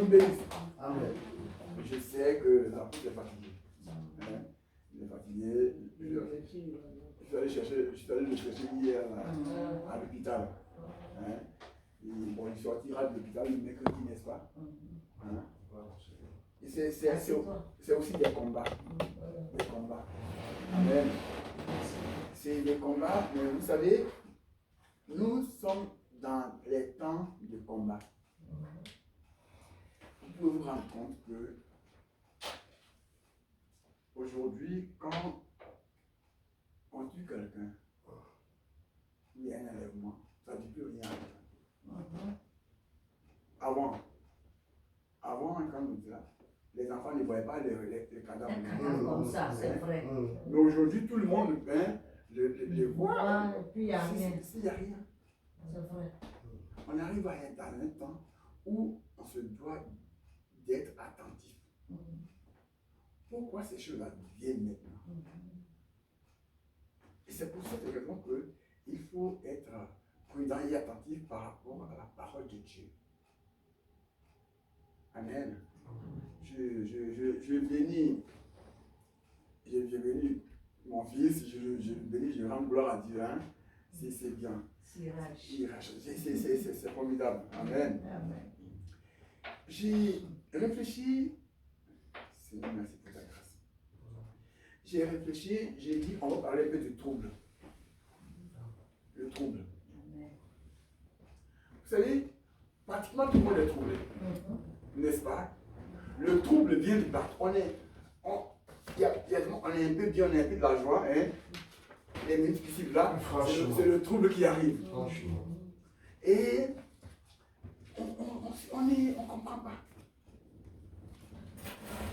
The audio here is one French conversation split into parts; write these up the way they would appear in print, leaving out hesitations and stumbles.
nous bénisse. Amen. Je sais que l'apôtre est fatigué. Hein? Il est fatigué. Je suis allé le chercher hier à l'hôpital. Hein? Bon, il sortira de l'hôpital le mercredi, n'est-ce pas? Hein? Et c'est aussi des combats. Des combats. Amen. C'est des combats, mais vous savez, nous sommes dans les temps de combat. Vous pouvez vous rendre compte que aujourd'hui, quand on tue quelqu'un, il y a un enlèvement, ça ne dit plus rien. Avant, quand nous étions là, les enfants ne voyaient pas les cadavres. Comme ça, c'est vrai. Mais aujourd'hui, tout le monde les voit. Et puis il n'y a rien. S'il n'y a rien. C'est vrai. On arrive à être dans un temps où on se doit d'être attentif. Pourquoi ces choses-là viennent maintenant? Et c'est pour cette raison qu'il faut être prudent et attentif par rapport à la parole de Dieu. Amen. Je bénis mon fils, je bénis, je rends gloire à Dieu. Hein? C'est bien. C'est formidable. Amen. Amen. J'ai réfléchi. Seigneur, merci pour ta grâce. J'ai réfléchi, j'ai dit, on va parler un peu du trouble. Le trouble. Vous savez, pratiquement tout le monde est troublé. N'est-ce pas? Le trouble vient de partout. On est un peu bien, on est un peu de la joie. Hein? Les minutes qui suivent là, c'est le trouble qui arrive. Et on ne comprend pas.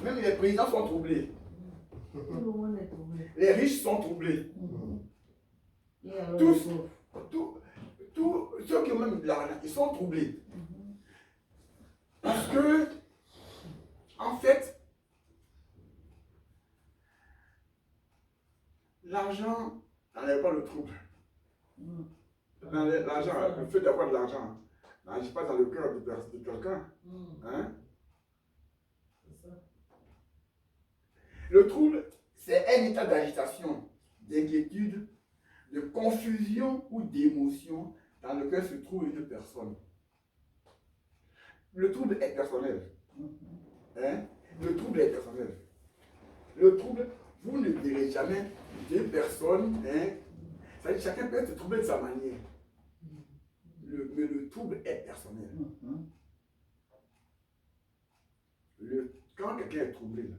Même les présidents sont troublés. Tout le monde est troublé. Les riches sont troublés. Et alors, Tous ceux qui ont même de l'argent, ils sont troublés. Parce que, en fait, l'argent n'enlève pas le trouble. L'argent, le fait d'avoir de l'argent n'agit pas dans le cœur de quelqu'un. Hein? Le trouble, c'est un état d'agitation, d'inquiétude, de confusion ou d'émotion dans lequel se trouve une personne. Le trouble est personnel. Hein? Le trouble est personnel. Le trouble, vous ne verrez jamais deux personnes. Hein? C'est-à-dire, chacun peut être troublé de sa manière. Mais le trouble est personnel. Quand quelqu'un est troublé, là,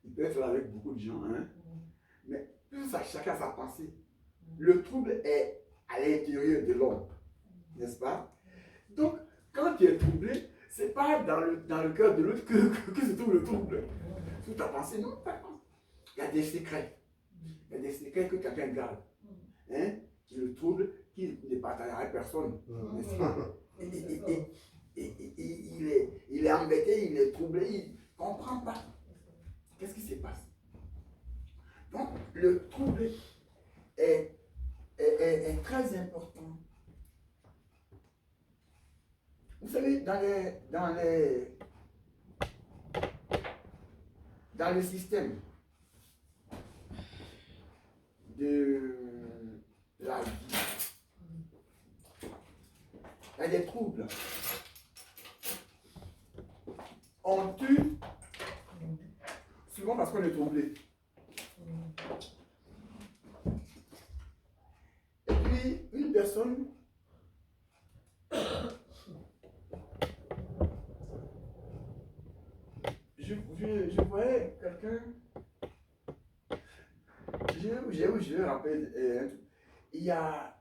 il peut être là avec beaucoup de gens, hein? Mais tout ça, chacun a sa pensée. Le trouble est à l'intérieur de l'homme, n'est-ce pas? Donc, quand tu es troublé, ce n'est pas dans le cœur de l'autre que se trouve le trouble. Sous ta pensée, non, pas. Il y a des secrets. Il y a des secrets que quelqu'un garde. Hein? Qui le trouble, qui ne partagera avec personne, n'est-ce pas? Il est embêté, il est troublé, il ne comprend pas. Qu'est-ce qui se passe? Donc, le trouble est très important. Vous savez, dans le système de la vie, il y a des troubles. On tue souvent parce qu'on est troublé. Et puis, une personne je voyais quelqu'un, je me rappelle, il y a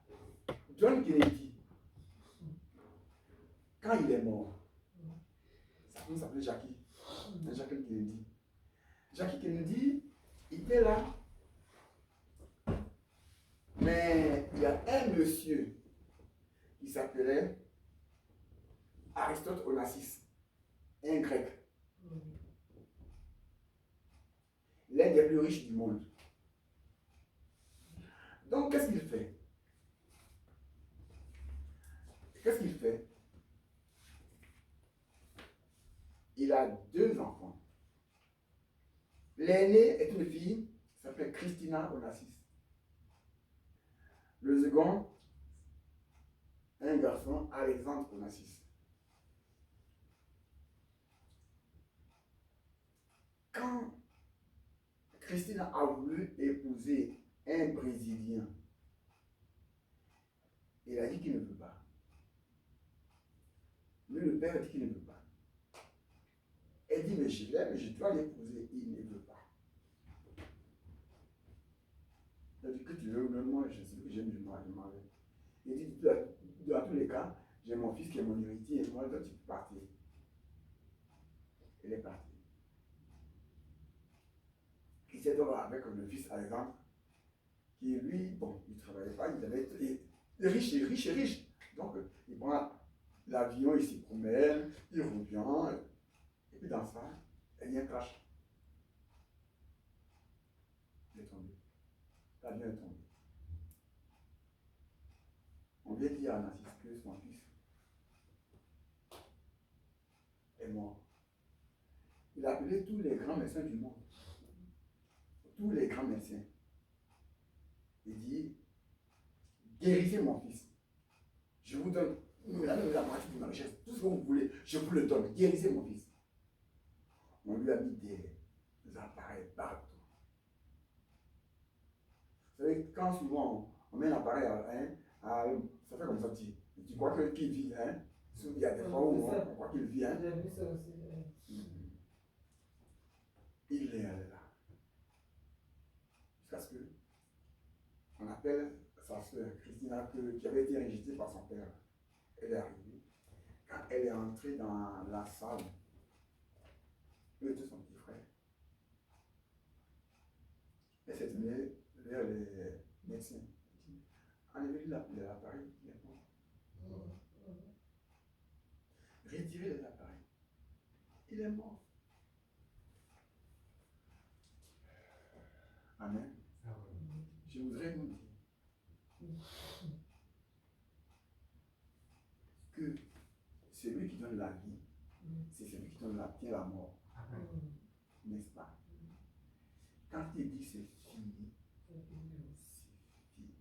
John Kennedy, quand il est mort, sa femme s'appelait Jackie Kennedy. Jackie Kennedy, il était là, mais il y a un monsieur qui s'appelait Aristote Onassis, un grec. L'un des plus riches du monde. Donc, qu'est-ce qu'il fait? il a 2 enfants. L'aînée est une fille, qui s'appelle Christina Onassis. Le second, un garçon, Alexandre Onassis. Quand Christina a voulu épouser un Brésilien, il a dit qu'il ne veut pas. Lui, le père dit qu'il ne veut pas. Elle dit, mais je l'aime, je dois l'épouser. Il ne veut pas. Il a dit que tu veux, même moi, je sais que j'aime, je m'en vais. Il dit, dans tous les cas, j'ai mon fils qui est mon héritier, et moi, toi, tu peux partir. Il est parti. Il s'est donc avec le fils Alexandre, qui lui, bon, il ne travaillait pas, il avait riche et riche et riche. Donc, il prend l'avion, il s'y promène, il revient, et puis dans ça, il y a un crash. Il est tombé. L'avion est tombé. On vient dire à Narcisse que son fils est mort. Il a appelé tous les grands médecins du monde. Tous les grands médecins. Il dit, guérissez mon fils. Je vous donne la moitié de ma richesse. Tout ce que vous voulez, je vous le donne. Guérissez mon fils. On lui a mis des appareils partout. Vous savez, quand souvent on met un appareil ça fait comme ça, tu crois qu'il vit, hein? Il y a des fois où on croit qu'il vit, hein? J'ai vu ça aussi. Il est allé là. Jusqu'à ce que on appelle sa soeur Christina, qui avait été rejetée par son père. Elle est arrivée. Quand elle est entrée dans la salle, lui était son petit frère. Elle s'est tournée vers les médecins. Enlevez-lui l'appareil, il est mort. Retirez les appareils. Il est mort. Amen. Je voudrais nous dire que celui qui donne la vie, c'est celui qui donne tient la mort. N'est-ce pas? Quand il dit c'est fini, c'est fini.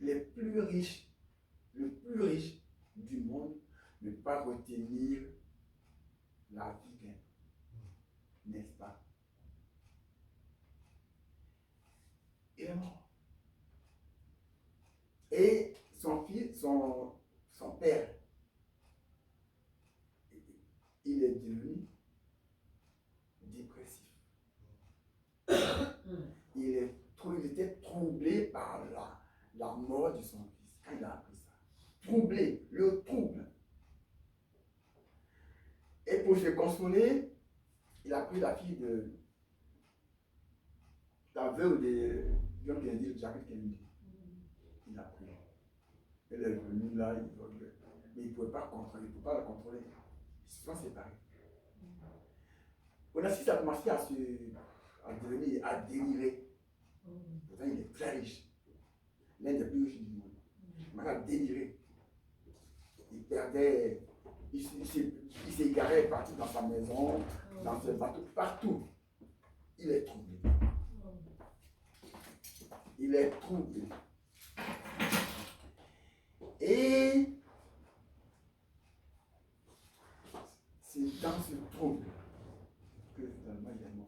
Les plus riches, le plus riche du monde ne peut pas retenir la vie d'un, n'est-ce pas? Il est mort. Et son fils, son père, il est devenu dépressif. Il était troublé par la mort de son fils. Quand il a appris ça, troublé, le trouble. Et pour se consoler, il a pris la fille de la veuve de John Kennedy, Jacques Kennedy. Il a pris. Elle est venue là, mais il ne pouvait pas contrôler, il ne pouvait pas la contrôler. Ils se sont séparés. Onassis a commencé à devenir, à délirer. Pourtant, il est très riche. L'un des plus riches du monde. Il m'a déliré. Il perdait, il s'égarait partout dans sa maison, dans ses bateaux, partout. Il est troublé. Il est troublé. Et c'est dans ce trouble que finalement il est mort.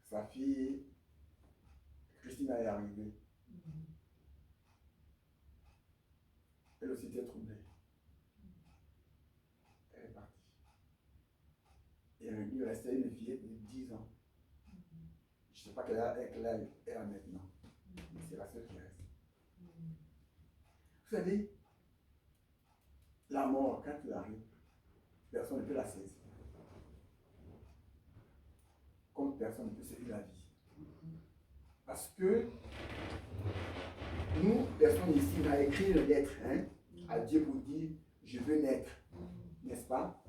Sa fille, Christina, est arrivée. Elle aussi était troublée. Elle est partie. Et il restait une fillette de 10 ans. Je ne sais pas quelle âge elle a maintenant. Mais c'est la seule qui reste. Vous savez, la mort, quand elle arrive, personne ne peut la saisir. Comme personne ne peut saisir la vie. Parce que nous, personne ici, on a écrit une lettre à Dieu pour dire je veux naître. N'est-ce pas?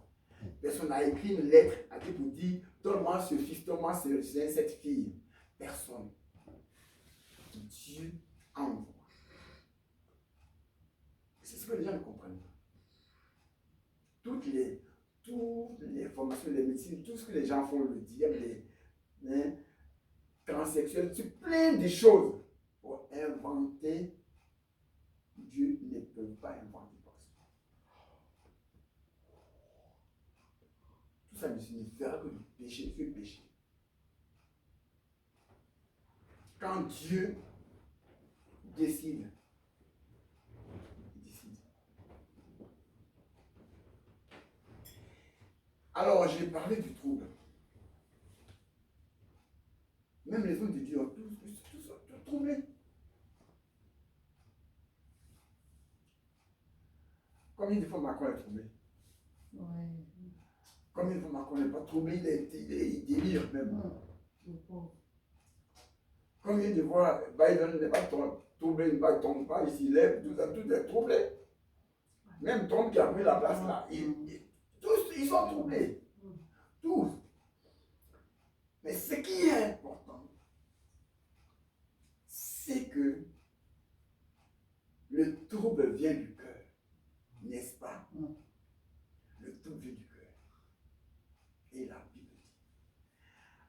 Personne n'a écrit une lettre à Dieu pour dire donne-moi ce fils, donne-moi cette fille. Personne. Dieu a informations, les médecines, tout ce que les gens font, le diable, les transsexuels, c'est plein de choses pour inventer. Dieu ne peut pas inventer quoi que ce soit. Tout ça ne signifiera que le péché, que le péché. Quand Dieu décide, il décide. Alors, j'ai parlé du trouble. Même les hommes de Dieu ont tous troublé. Combien de fois Macron est troublé? Ouais. Combien de fois Macron n'est pas troublé? Il délire même. Combien de fois Biden n'est pas troublé, il ne tombe pas, il s'y lève, tout ça, tout est troublé. Même Trump qui a pris la place là, tous ils sont troublés. Tous. Mais ce qui est important, c'est que le trouble vient du cœur, n'est-ce pas? Le trouble vient du cœur. Et la Bible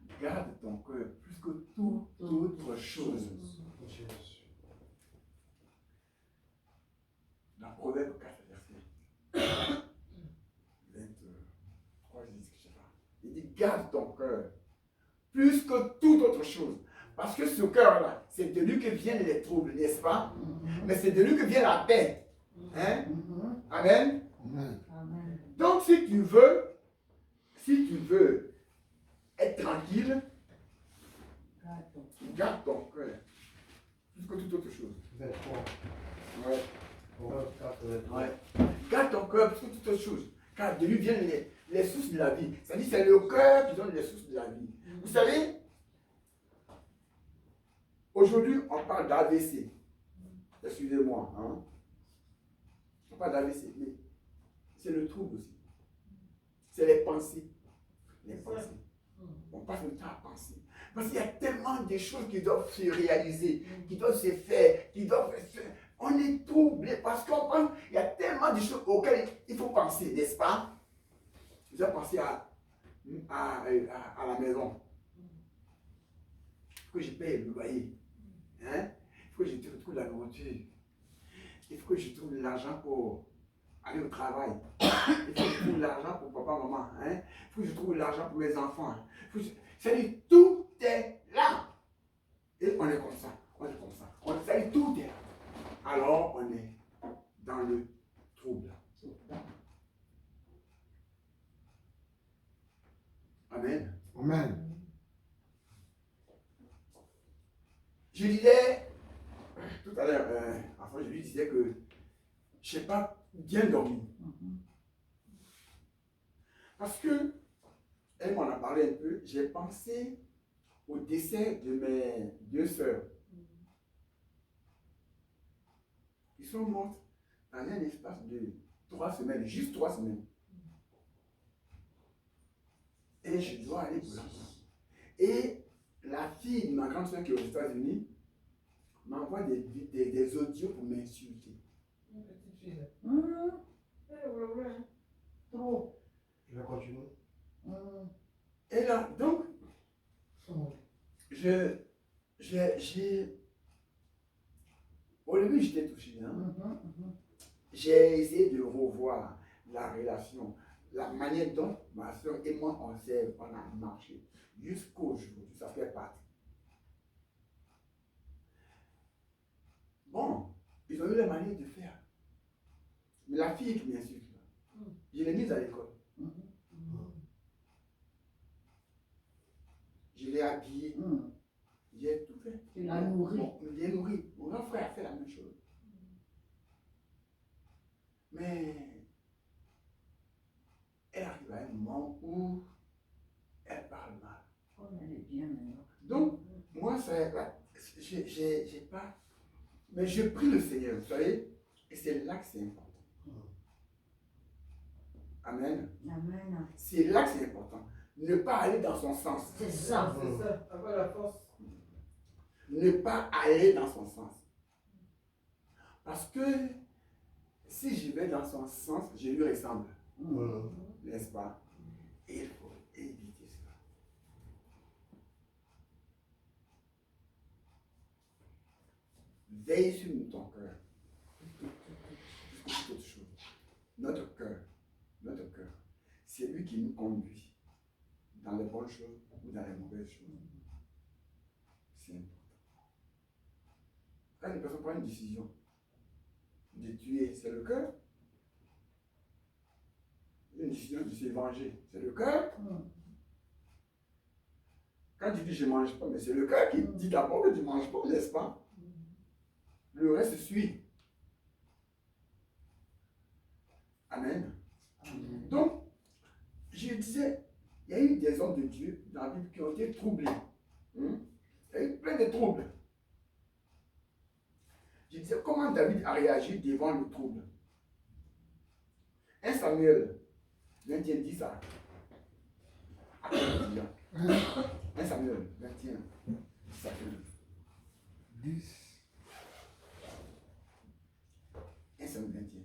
dit, garde ton cœur plus que toute autre chose. Dans Proverbe 4, verset 23, je sais pas. Il dit, garde ton cœur plus que toute autre chose. Parce que ce cœur-là, c'est de lui que viennent les troubles, n'est-ce pas? Mais c'est de lui que vient la paix. Hein? Amen? Amen. Donc, si tu veux être tranquille, garde ton cœur plus que toute autre chose. 23. Ouais. Ouais. Garde ton cœur plus que toute autre chose. Car de lui viennent les sources de la vie. C'est-à-dire c'est le cœur qui donne les sources de la vie. Vous savez, aujourd'hui, on parle d'AVC. Excusez-moi. Hein? On parle d'AVC, mais c'est le trouble aussi. C'est les pensées. Les pensées. On passe le temps à penser. Parce qu'il y a tellement de choses qui doivent se réaliser, qui doivent se faire, qui doivent se... On est troublé parce qu'on pense, il y a tellement de choses auxquelles il faut penser, n'est-ce pas? Vous avez pensé à la maison. Il faut que je paye le loyer. Hein? Il faut que je trouve la nourriture. Il faut que je trouve l'argent pour aller au travail. Il faut que je trouve l'argent pour papa, maman. Hein? Il faut que je trouve l'argent pour mes enfants. C'est-à-dire, tout est là. Et on est comme ça. On est comme ça. C'est-à-dire, tout est là. Alors, on est dans le trouble. Amen. Amen. Je disais, tout à l'heure, enfin, je lui disais que je n'ai pas bien dormi. Parce que, elle m'en a parlé un peu, j'ai pensé au décès de mes 2 sœurs. Ils sont mortes dans un espace de 3 semaines, juste 3 semaines. Et je dois aller pour l'enfant. Et la fille de ma grande soeur qui est aux États-Unis m'envoie des audios pour m'insulter. Une petite fille. Trop. Je vais continuer. Et là, donc, au début, j'étais touché. Hein? J'ai essayé de revoir la relation, la manière dont ma soeur et moi, on a marché jusqu'au jour où ça fait partie. Bon, ils ont eu la manière de faire. Mais la fille qui m'insulte, je l'ai mise à l'école. Je l'ai habillée. J'ai tout fait. Tu l'as nourri. Bon, je l'ai nourri. Mon grand frère a fait la même chose. Mais elle arrive à un moment où elle parle mal. Oh, elle est bien maintenant. Donc, moi, j'ai pas. Mais je prie le Seigneur, vous savez, et c'est là que c'est important. Amen. Amen. C'est là que c'est important. Ne pas aller dans son sens. C'est ça. C'est ça, avoir la force. Ne pas aller dans son sens. Parce que si je vais dans son sens, je lui ressemble. N'est-ce pas? Et il faut éviter cela. Veille sur ton cœur. Plus que toute autre chose. Notre cœur, c'est lui qui nous conduit dans les bonnes choses ou dans les mauvaises choses. C'est important. Quand une personne prend une décision de tuer, c'est le cœur. Une décision de se venger, c'est le cœur. Quand tu dis je ne mange pas, mais c'est le cœur qui dit d'abord que tu ne manges pas, n'est-ce pas? Le reste suit. Amen. Donc, je disais, il y a eu des hommes de Dieu dans la Bible qui ont été troublés. Il y a eu plein de troubles. Je disais, comment David a réagi devant le trouble? 1 Samuel 21 dit ça. 1 Samuel 21. Ça fait 10. 1 Samuel 21.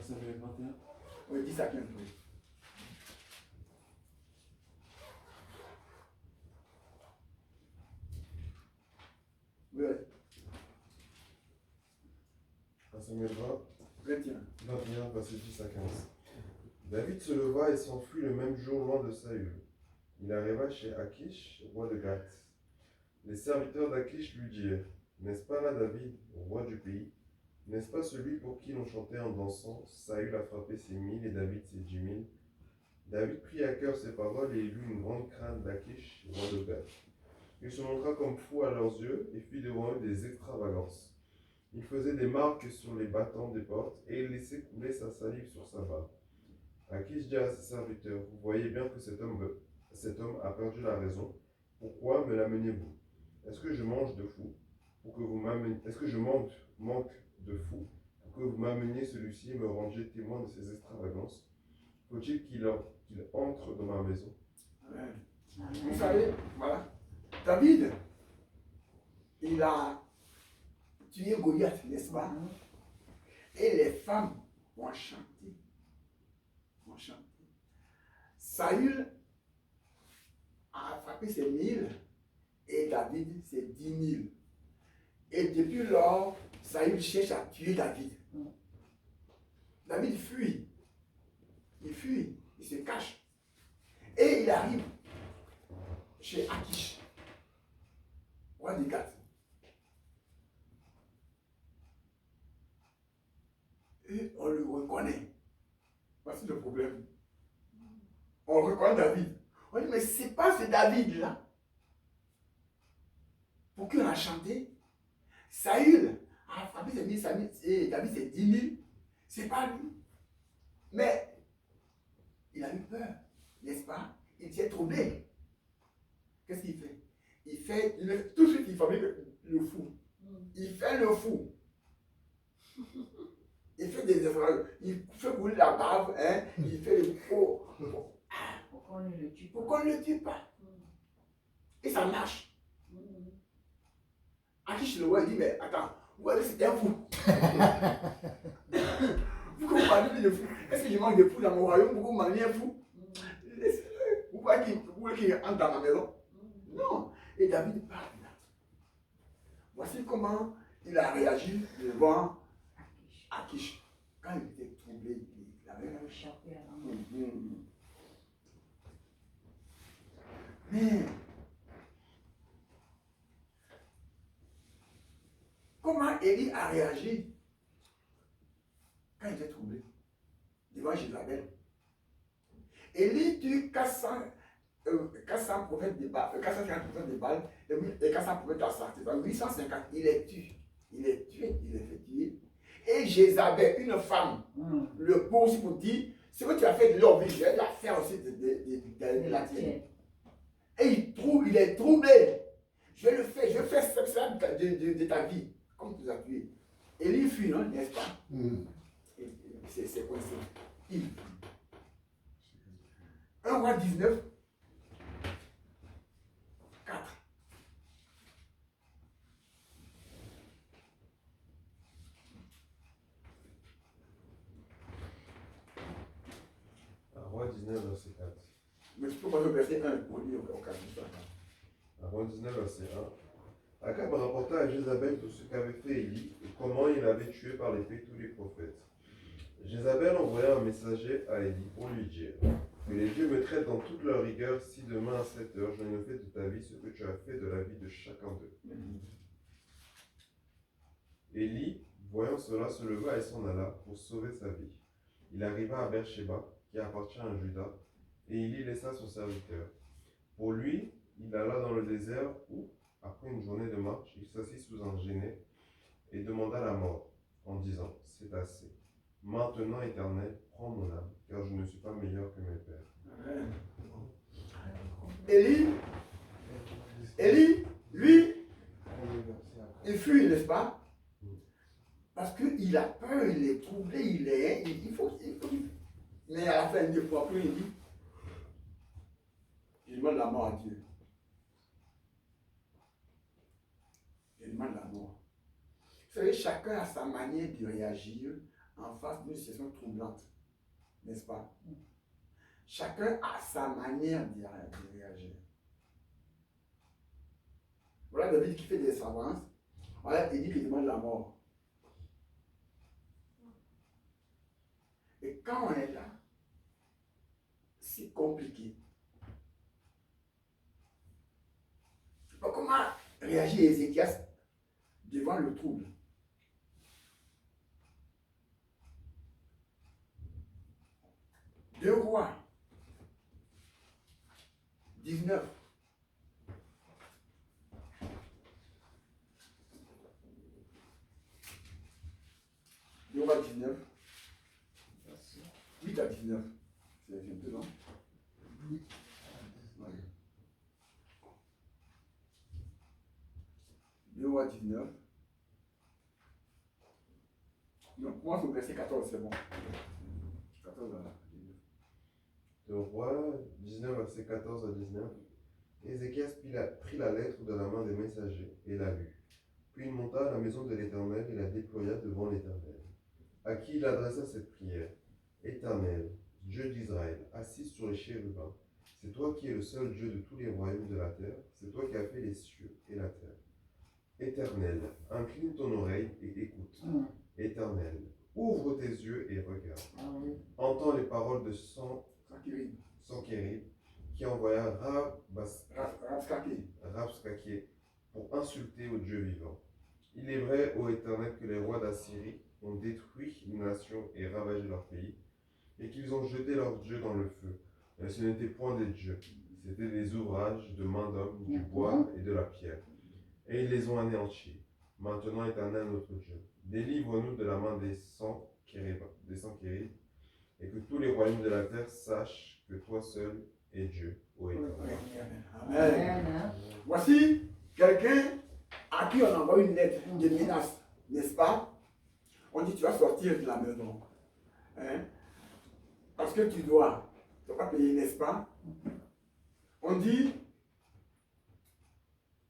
Samuel 21. Oui, dis ça bien. Oui, 1 Samuel 20, 21. 21, verset 10 à 15. David se leva et s'enfuit le même jour loin de Saül. Il arriva chez Akish, roi de Gath. Les serviteurs d'Akish lui dirent: N'est-ce pas là David, roi du pays? N'est-ce pas celui pour qui l'on chantait en dansant? Saül a frappé ses 1000 et David ses 10 000. David prit à cœur ces paroles et il eut une grande crainte d'Akish, roi de Gath. Il se montra comme fou à leurs yeux et fit devant eux des extravagances. Il faisait des marques sur les battants des portes et il laissait couler sa salive sur sa barbe. Akish dit à ses serviteurs: Vous voyez bien que cet homme a perdu la raison. Pourquoi me l'amenez-vous? Est-ce que je mange de fou pour que vous m'ameniez? Est-ce que je manque de fou pour que vous m'ameniez celui-ci et me rendiez témoin de ses extravagances? Faut-il qu'il entre dans ma maison? Amen. Vous savez, voilà. David, il a tué Goliath, n'est-ce pas? Et les femmes vont chanter. Saül a frappé ses 1000 et David ses 10 000. Et depuis lors, Saül cherche à tuer David. David fuit. Il fuit, il se cache. Et il arrive chez Akish, roi de Gath. Et on le reconnaît. Voici le problème. On reconnaît David. On dit, mais c'est pas ce David-là. Pour qui on a chanté. Saül a frappé ses 1000 et David ses 10 000. C'est pas lui. Mais il a eu peur, n'est-ce pas? Il s'est troublé. Qu'est-ce qu'il fait? Tout de suite, il fabrique le fou. Il fait le fou. Il fait des erreurs. Il fait couler la barbe. Hein? Il fait le faux. Pourquoi on ne le tue pas? Pourquoi on ne le tue pas? Et ça marche. Akish le roi dit, mais attends, vous voyez, c'est un fou. Pourquoi vous parlez de fou? Est-ce que je mange des fous dans mon royaume? Pourquoi vous m'amenez un fou? Laissez-le. Vous voulez qu'il entre dans ma maison? Non. Et David parle là. Voici comment il a réagi devant Akish. Quand il était troublé, il avait échappé à la mort. Mais comment Élie a réagi quand il était troublé devant Jézabel? Élie tue 400 prophètes de Baal, 450 prophètes de Baal et 400 prophètes d'Assar. 850, il les tue. Il les tue, il les fait tuer. Et Jézabel, une femme, le poursuit pour dire: ce que tu as fait de leur vie, je vais la faire aussi de la tienne. Et il est troublé. Je vais faire ça de ta vie, comme tu as tué. Élie fuit, non, n'est-ce pas? C'est quoi ça? Il fuit. 1 roi 19, 4. 19, verset 4. Mais tu peux passer au verset 1 pour lire au 4. Roi 19, verset 1. Akab rapporta à Jézabel tout ce qu'avait fait Élie et comment il avait tué par l'épée tous les prophètes. Jézabel envoya un messager à Élie pour lui dire que les dieux me traitent dans toute leur rigueur si demain à 7 heures je ne fais de ta vie ce que tu as fait de la vie de chacun d'eux. Élie, voyant cela, se leva et s'en alla pour sauver sa vie. Il arriva à Beersheba, qui appartient à Juda, et Élie laissa son serviteur. Pour lui, il alla dans le désert où, après une journée de marche, il s'assit sous un genêt et demanda la mort, en disant, c'est assez. Maintenant, Éternel, prends mon âme, car je ne suis pas meilleur que mes pères. Élie, lui, il fuit, n'est-ce pas? Parce qu'il a peur, il est troublé, il faut. Mais à la fin, il ne croit plus, il dit, je demande la mort à Dieu. Je demande la mort. Vous savez, chacun a sa manière de réagir en face d'une situation troublante, n'est-ce pas? Chacun a sa manière de réagir. Voilà David qui fait des savances. Voilà, il dit qu'il demande la mort. Et quand on est là, c'est compliqué. Donc, comment réagit Ézéchias devant le trouble? Deux rois, 19. Deux rois 19. 8 à 19. C'est un peu long. 8 à 19. Deux rois 19. Donc, moi, au verset 14, c'est bon. 14 à 19. De Roi 19, verset 14 à 19. Ézéchias prit la lettre de la main des messagers et la lut. Puis il monta à la maison de l'Éternel et la déploya devant l'Éternel, à qui il adressa cette prière. Éternel, Dieu d'Israël, assis sur les chérubins, c'est toi qui es le seul Dieu de tous les royaumes de la terre, c'est toi qui as fait les cieux et la terre. Éternel, incline ton oreille et écoute. Éternel, ouvre tes yeux et regarde. Entends les paroles de Sankérib, qui envoya Rabsakeh pour insulter au Dieu vivant. Il est vrai, ô Éternel, que les rois d'Assyrie ont détruit une nation et ravagé leur pays, et qu'ils ont jeté leurs dieux dans le feu. Mais ce n'étaient point des dieux, c'étaient des ouvrages de main d'homme, du bois et de la pierre. Et ils les ont anéantis. Maintenant, Éternel notre Dieu, délivre-nous de la main des Sankérib, et que tous les royaumes de la terre sachent que toi seul es Dieu, ô Éternel. Amen. Voici quelqu'un à qui on envoie une lettre de menace, n'est-ce pas? On dit tu vas sortir de la maison. Hein? Parce que tu dois pas payer, n'est-ce pas? On dit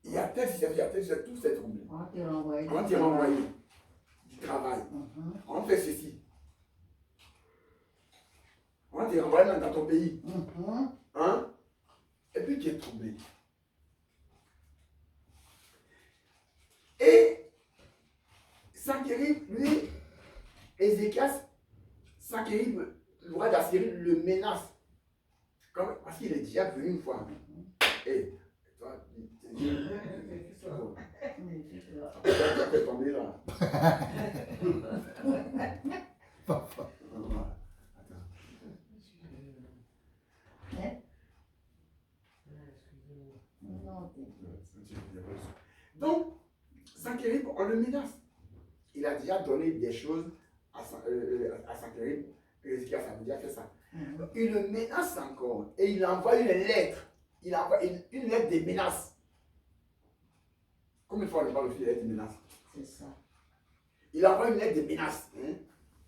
il y a tel situation, tout s'est troublé. On t'est renvoyé du travail. On fait ceci. On t'est renvoyé dans ton pays. Hein? Et puis tu es troublé. Et Sankérib, lui, Ézéchias, Sankérib, le roi d'Assyrie, le menace. Parce qu'il est déjà venu une fois. Et toi, tu es tombé là. Papa. Donc, Sankérib, on le menace. Il a déjà donné des choses à Sankérib. Ézéchias a déjà fait ça. Donc, il le menace encore. Et il envoie une lettre. Il envoie une lettre de menace. Combien de fois on parle aussi de lettre de menace? C'est ça. Il envoie une lettre de menace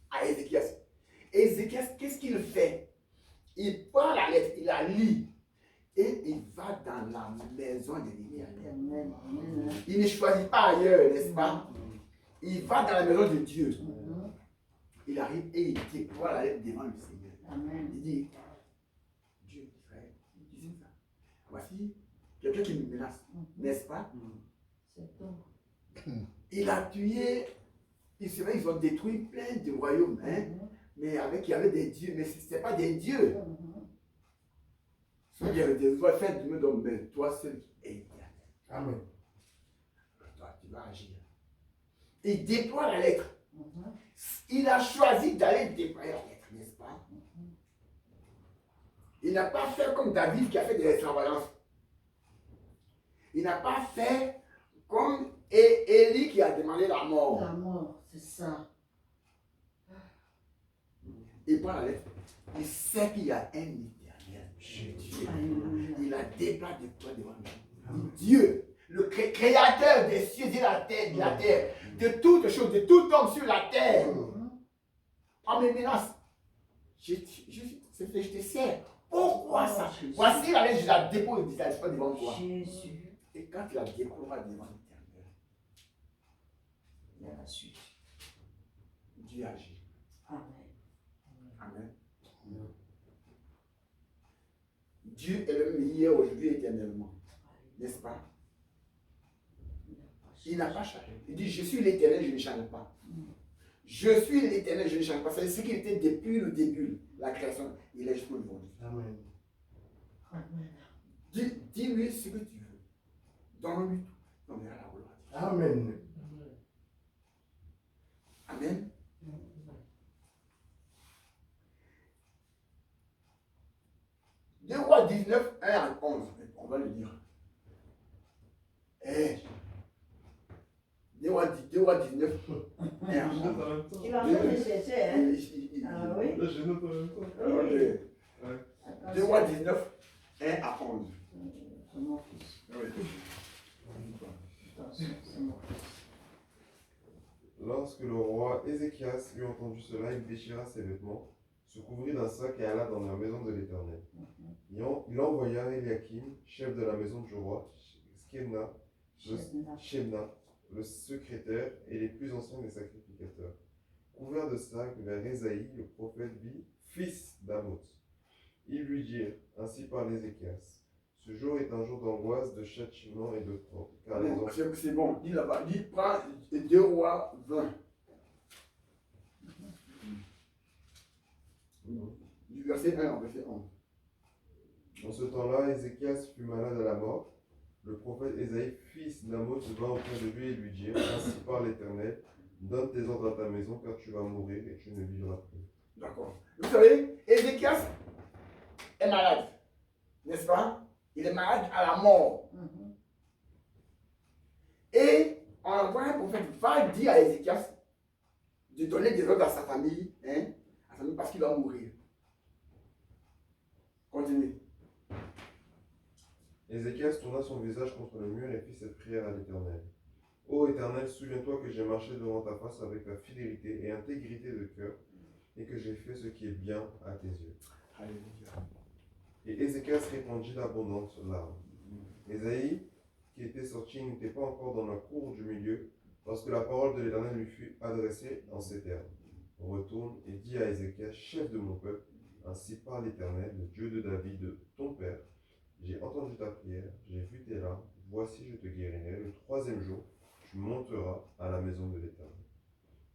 à Ézéchias. Ézéchias, qu'est-ce qu'il fait? Il prend la lettre, il la lit. Et il va dans la maison de l'Éternel. Il ne choisit pas ailleurs, n'est-ce pas? Il va dans la maison de Dieu. Il arrive et il déploie la lettre devant le Seigneur. Il dit, voici quelqu'un qui me menace, n'est-ce pas? C'est tout. Il a tué, c'est vrai, ils ont détruit plein de royaumes, hein? Mais avec, il y avait des dieux, mais ce n'était pas des dieux. Il y avait des lois faites de nous, mais toi seul est éternel. Amen. Toi, tu vas agir. Il déploie la lettre. Il a choisi d'aller déployer la lettre, n'est-ce pas? Il n'a pas fait comme David qui a fait des extravagances. Il n'a pas fait comme Élie qui a demandé la mort. La mort, c'est ça. Il prend la lettre. Il sait qu'il y a un éternel chez Dieu. Il la déploie de toi devant lui. Dieu, le créateur des cieux et de la terre, de toutes choses, de tout homme sur la terre. On me menace. Je te sers. Pourquoi ça? Voici la lettre, je la dépose devant toi. Jésus. Et quand tu la déploieras devant l'éternel, Il y a la suite. Dieu agit. Amen. Amen. Dieu est le même hier, aujourd'hui, éternellement. N'est-ce pas? Il n'a pas changé. Il dit, je suis l'éternel, je ne change pas. Je suis l'éternel, je ne change pas. C'est ce qu'il était depuis le début, la création. Il est jusqu'au aujourd'hui. Amen. Amen. Dis-lui ce que tu veux. Donne-lui tout. On verra la gloire. Amen. Amen. Deux rois 19, 1 à 11. On va le dire. Eh. Deux rois 19, 1 à 11. Il a fait des essais, hein? Ah oui? Là, je note en même temps. Ok. Attention. 2 rois 19, 1 à 11. C'est mon fils. Oui. Attention, c'est mon fils. Lorsque le roi Ézéchias eut entendu cela, il déchira ses vêtements, se couvrit d'un sac et alla dans la maison de l'Éternel. Il envoya Eliakim, chef de la maison du roi, Shebna, le secrétaire et les plus anciens des sacrificateurs, couverts de sacs vers Ésaïe, le prophète fils d'Amoth. Ils lui dirent, ainsi parle Ézéchias, ce jour est un jour d'angoisse, de châtiment et de crainte, car les enfants... C'est bon, dis là-bas, dis, prends 2 rois 20. Du verset 1 au verset 11. En ce temps-là, Ézéchias fut malade à la mort. Le prophète Ésaïe, fils d'Amoth, vint auprès de lui et lui dit, ainsi parle l'Éternel, donne tes ordres à ta maison, car tu vas mourir et tu ne vivras plus. D'accord. Vous savez, Ézéchias est malade, n'est-ce pas? Il est malade à la mort. Et on envoie un prophète, va dire à Ézéchias de donner des ordres à sa famille, hein, à sa famille parce qu'il va mourir. Continuez. Ézéchias tourna son visage contre le mur et fit cette prière à l'Éternel. Ô Éternel, souviens-toi que j'ai marché devant ta face avec ta fidélité et intégrité de cœur, et que j'ai fait ce qui est bien à tes yeux. Alléluia. Et Ézéchias répandit d'abondantes larmes. Ésaïe, qui était sorti, n'était pas encore dans la cour du milieu, lorsque la parole de l'Éternel lui fut adressée en ces termes. Retourne et dis à Ézéchias, chef de mon peuple, ainsi parle l'Éternel, le Dieu de David, de ton père. J'ai entendu ta prière, j'ai vu tes larmes, voici je te guérirai. Le 3e jour, tu monteras à la maison de l'Éternel.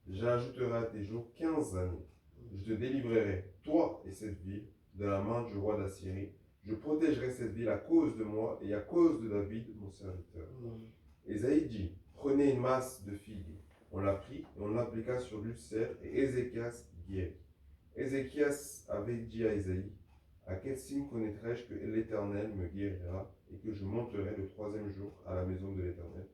J'ajouterai à tes jours 15 années. Je te délivrerai, toi et cette ville, de la main du roi d'Assyrie. Je protégerai cette ville à cause de moi et à cause de David, mon serviteur. Ésaïe dit, prenez une masse de figues. On la prit et on l'appliqua sur l'ulcère et Ézéchias guérit. Ézéchias avait dit à Ésaïe, à quel signe connaîtrai-je que l'Éternel me guérira et que je monterai le 3e jour à la maison de l'Éternel?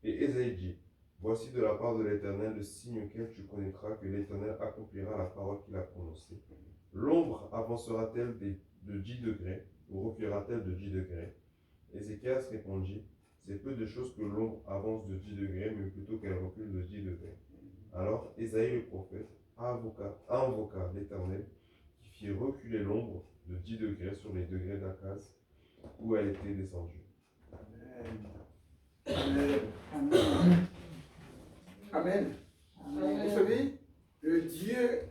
Et Ésaïe dit, voici de la part de l'Éternel le signe auquel tu connaîtras que l'Éternel accomplira la parole qu'il a prononcée. L'ombre avancera-t-elle de 10 degrés ou reculera-t-elle de 10 degrés? Ézéchias répondit, c'est peu de choses que l'ombre avance de 10 degrés, mais plutôt qu'elle recule de 10 degrés. Alors Ésaïe le prophète invoqua l'Éternel qui fit reculer l'ombre de 10 degrés sur les degrés d'Akaz où elle était descendue. Amen. Amen. Amen. Amen. Vous savez, le Dieu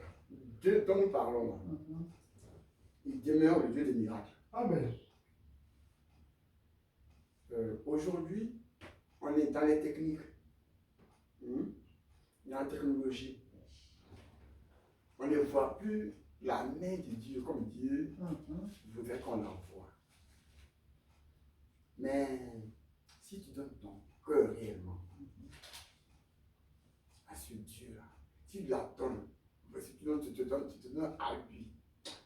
dont nous parlons, il demeure le Dieu des miracles. Amen. Aujourd'hui, on est dans les techniques, dans la technologie. On ne voit plus la main de Dieu comme Dieu voudrait qu'on la voie. Mais si tu donnes ton cœur réellement à ce Dieu-là, si tu la donnes, si tu te donnes à lui,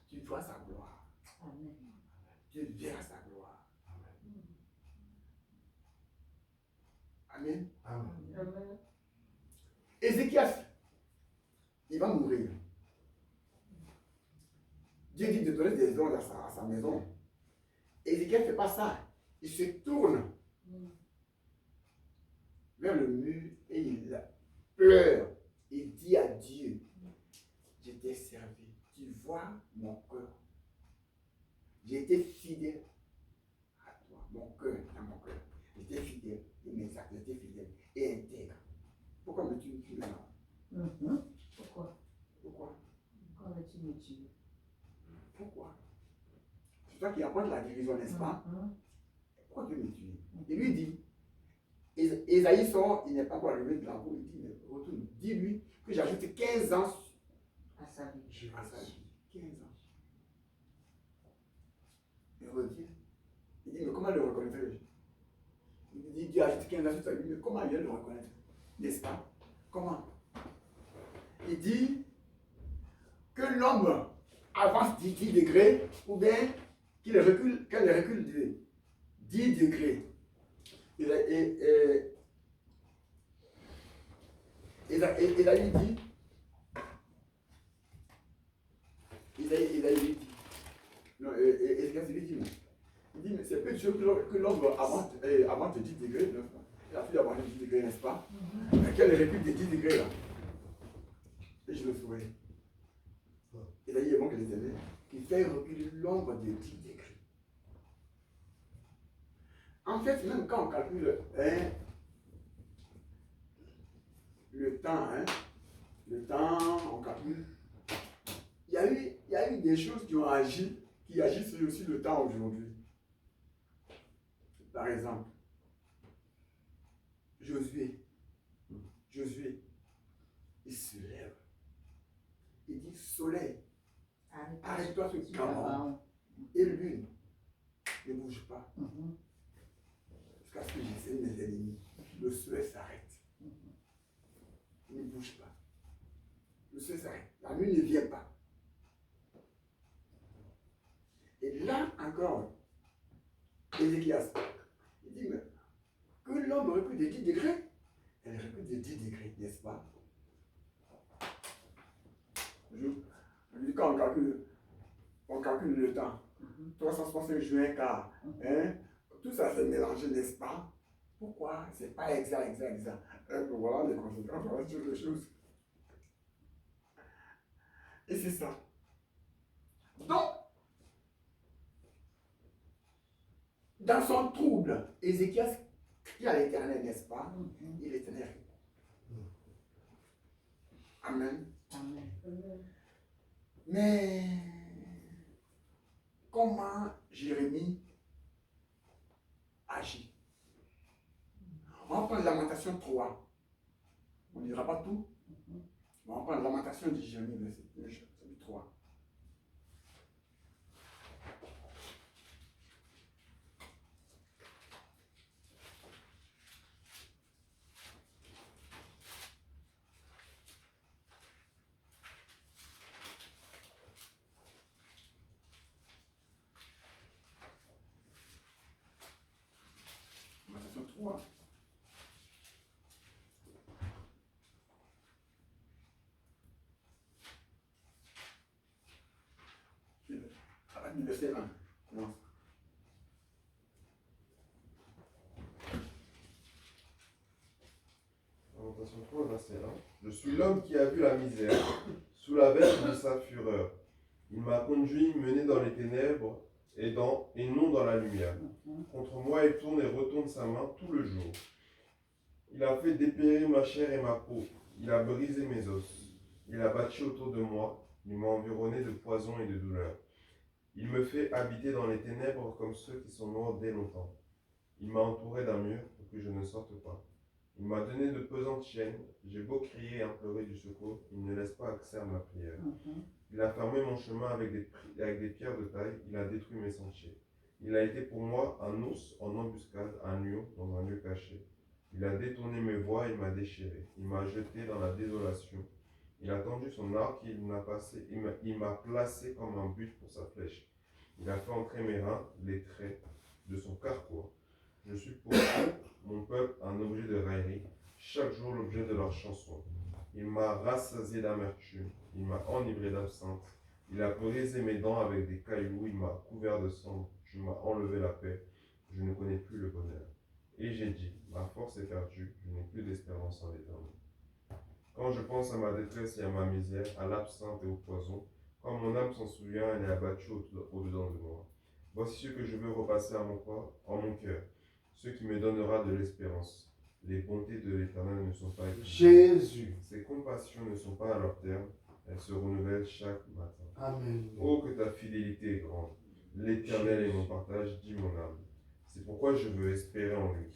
tu vois sa gloire. Amen. Tu verras sa gloire. Amen. Amen. Ézéchias, il va mourir. Dieu dit de donner des ondes à sa maison. Ézéchias ne fait pas ça. Il se tourne vers le mur et il pleure. Il dit à Dieu, je t'ai servi. Tu vois mon cœur. J'ai été fidèle à toi. Mon cœur, à mon cœur. J'étais fidèle, inexact, j'étais fidèle et intègre. Pourquoi me tues maintenant? Pourquoi? Pourquoi? Pourquoi veux-tu me tuer? Pourquoi? C'est toi qui apportes la division, n'est-ce pas? Pourquoi tu me tues? Il lui dit, Esaïe sort, il n'est pas encore arrivé de la boue, il dit, mais retourne, dis-lui que j'ajoute 15 ans À sa vie. à sa vie. 15 ans. Il revient. Il dit, mais comment le reconnaître? Il dit, Dieu ajoute 15 ans sur sa vie, mais comment il va le reconnaître? N'est-ce pas? Comment? Il dit que l'homme avance 10 degrés ou bien qu'elle recule de 10 degrés. Esaïe dit, non, Ézéchias lui dit, il dit, mais c'est peu de choses que l'homme avance de 10 degrés, n'est-ce pas? Il a pu avancer de 10 degrés, n'est-ce pas? Mais qu'elle recule de 10 degrés là. Et je le souhaite. Esaïe est bon que les aimés, qui fait reculer l'ombre de 10 degrés. En fait, même quand on calcule le temps, on calcule. Il y a eu des choses qui agissent aussi le temps aujourd'hui. Par exemple, Josué, il se lève. Il dit, soleil, arrête-toi sur le Cameroun. Et lune, ne bouge pas. Jusqu'à ce que j'essaie mes ennemis. Le soleil s'arrête. Il ne bouge pas. Le soleil s'arrête. La lune ne vient pas. Et là encore, Ézéchias, il dit, mais que l'homme recule de 10 degrés, elle recule de 10 degrés, n'est-ce pas? Quand on calcule le temps, 365 juin, car, tout ça s'est mélangé, n'est-ce pas? Pourquoi? C'est pas exact. Voilà les conséquences, voilà toutes les choses. Et c'est ça. Donc, dans son trouble, Ézéchias crie à l'Éternel, n'est-ce pas? Et l'Éternel répond. Amen. Mais comment Jérémie agit? On va prendre Lamentation 3. On ne dira pas tout. On va prendre Lamentation de Jérémie, verset 3. Lamentation 3. Verset 1. Commence. Lamentation 3, verset 1. Je suis l'homme qui a vu la misère, sous la verge de sa fureur. Il m'a conduit, mené dans les ténèbres et non dans la lumière. Contre moi, il tourne et retourne sa main tout le jour. Il a fait dépérir ma chair et ma peau. Il a brisé mes os. Il a bâti autour de moi. Il m'a environné de poison et de douleur. Il me fait habiter dans les ténèbres comme ceux qui sont morts dès longtemps. Il m'a entouré d'un mur pour que je ne sorte pas. Il m'a donné de pesantes chaînes. J'ai beau crier et implorer du secours, il ne laisse pas accès à ma prière. Il a fermé mon chemin avec des pierres de taille. Il a détruit mes sentiers. Il a été pour moi un ours en embuscade, un lion dans un lieu caché. Il a détourné mes voies et m'a déchiré. Il m'a jeté dans la désolation. Il a tendu son arc et il m'a placé comme un but pour sa flèche. Il a fait entrer mes reins, les traits de son carquois. Je suis pour mon peuple un objet de raillerie, chaque jour l'objet de leur chanson. Il m'a rassasié d'amertume, il m'a enivré d'absinthe. Il a brisé mes dents avec des cailloux, il m'a couvert de sang, je m'as enlevé la paix, je ne connais plus le bonheur. Et j'ai dit, ma force est perdue, je n'ai plus d'espérance en l'Éternel. Quand je pense à ma détresse et à ma misère, à l'absinthe et au poison, quand mon âme s'en souvient, elle est abattue au-dedans de moi. Voici ce que je veux repasser en mon cœur, ce qui me donnera de l'espérance. Les bontés de l'Éternel ne sont pas épuisées. Jésus. Ses compassions ne sont pas à leur terme, elles se renouvellent chaque matin. Amen. Oh, que ta fidélité est grande. L'Éternel est mon partage, dit mon âme. C'est pourquoi je veux espérer en lui.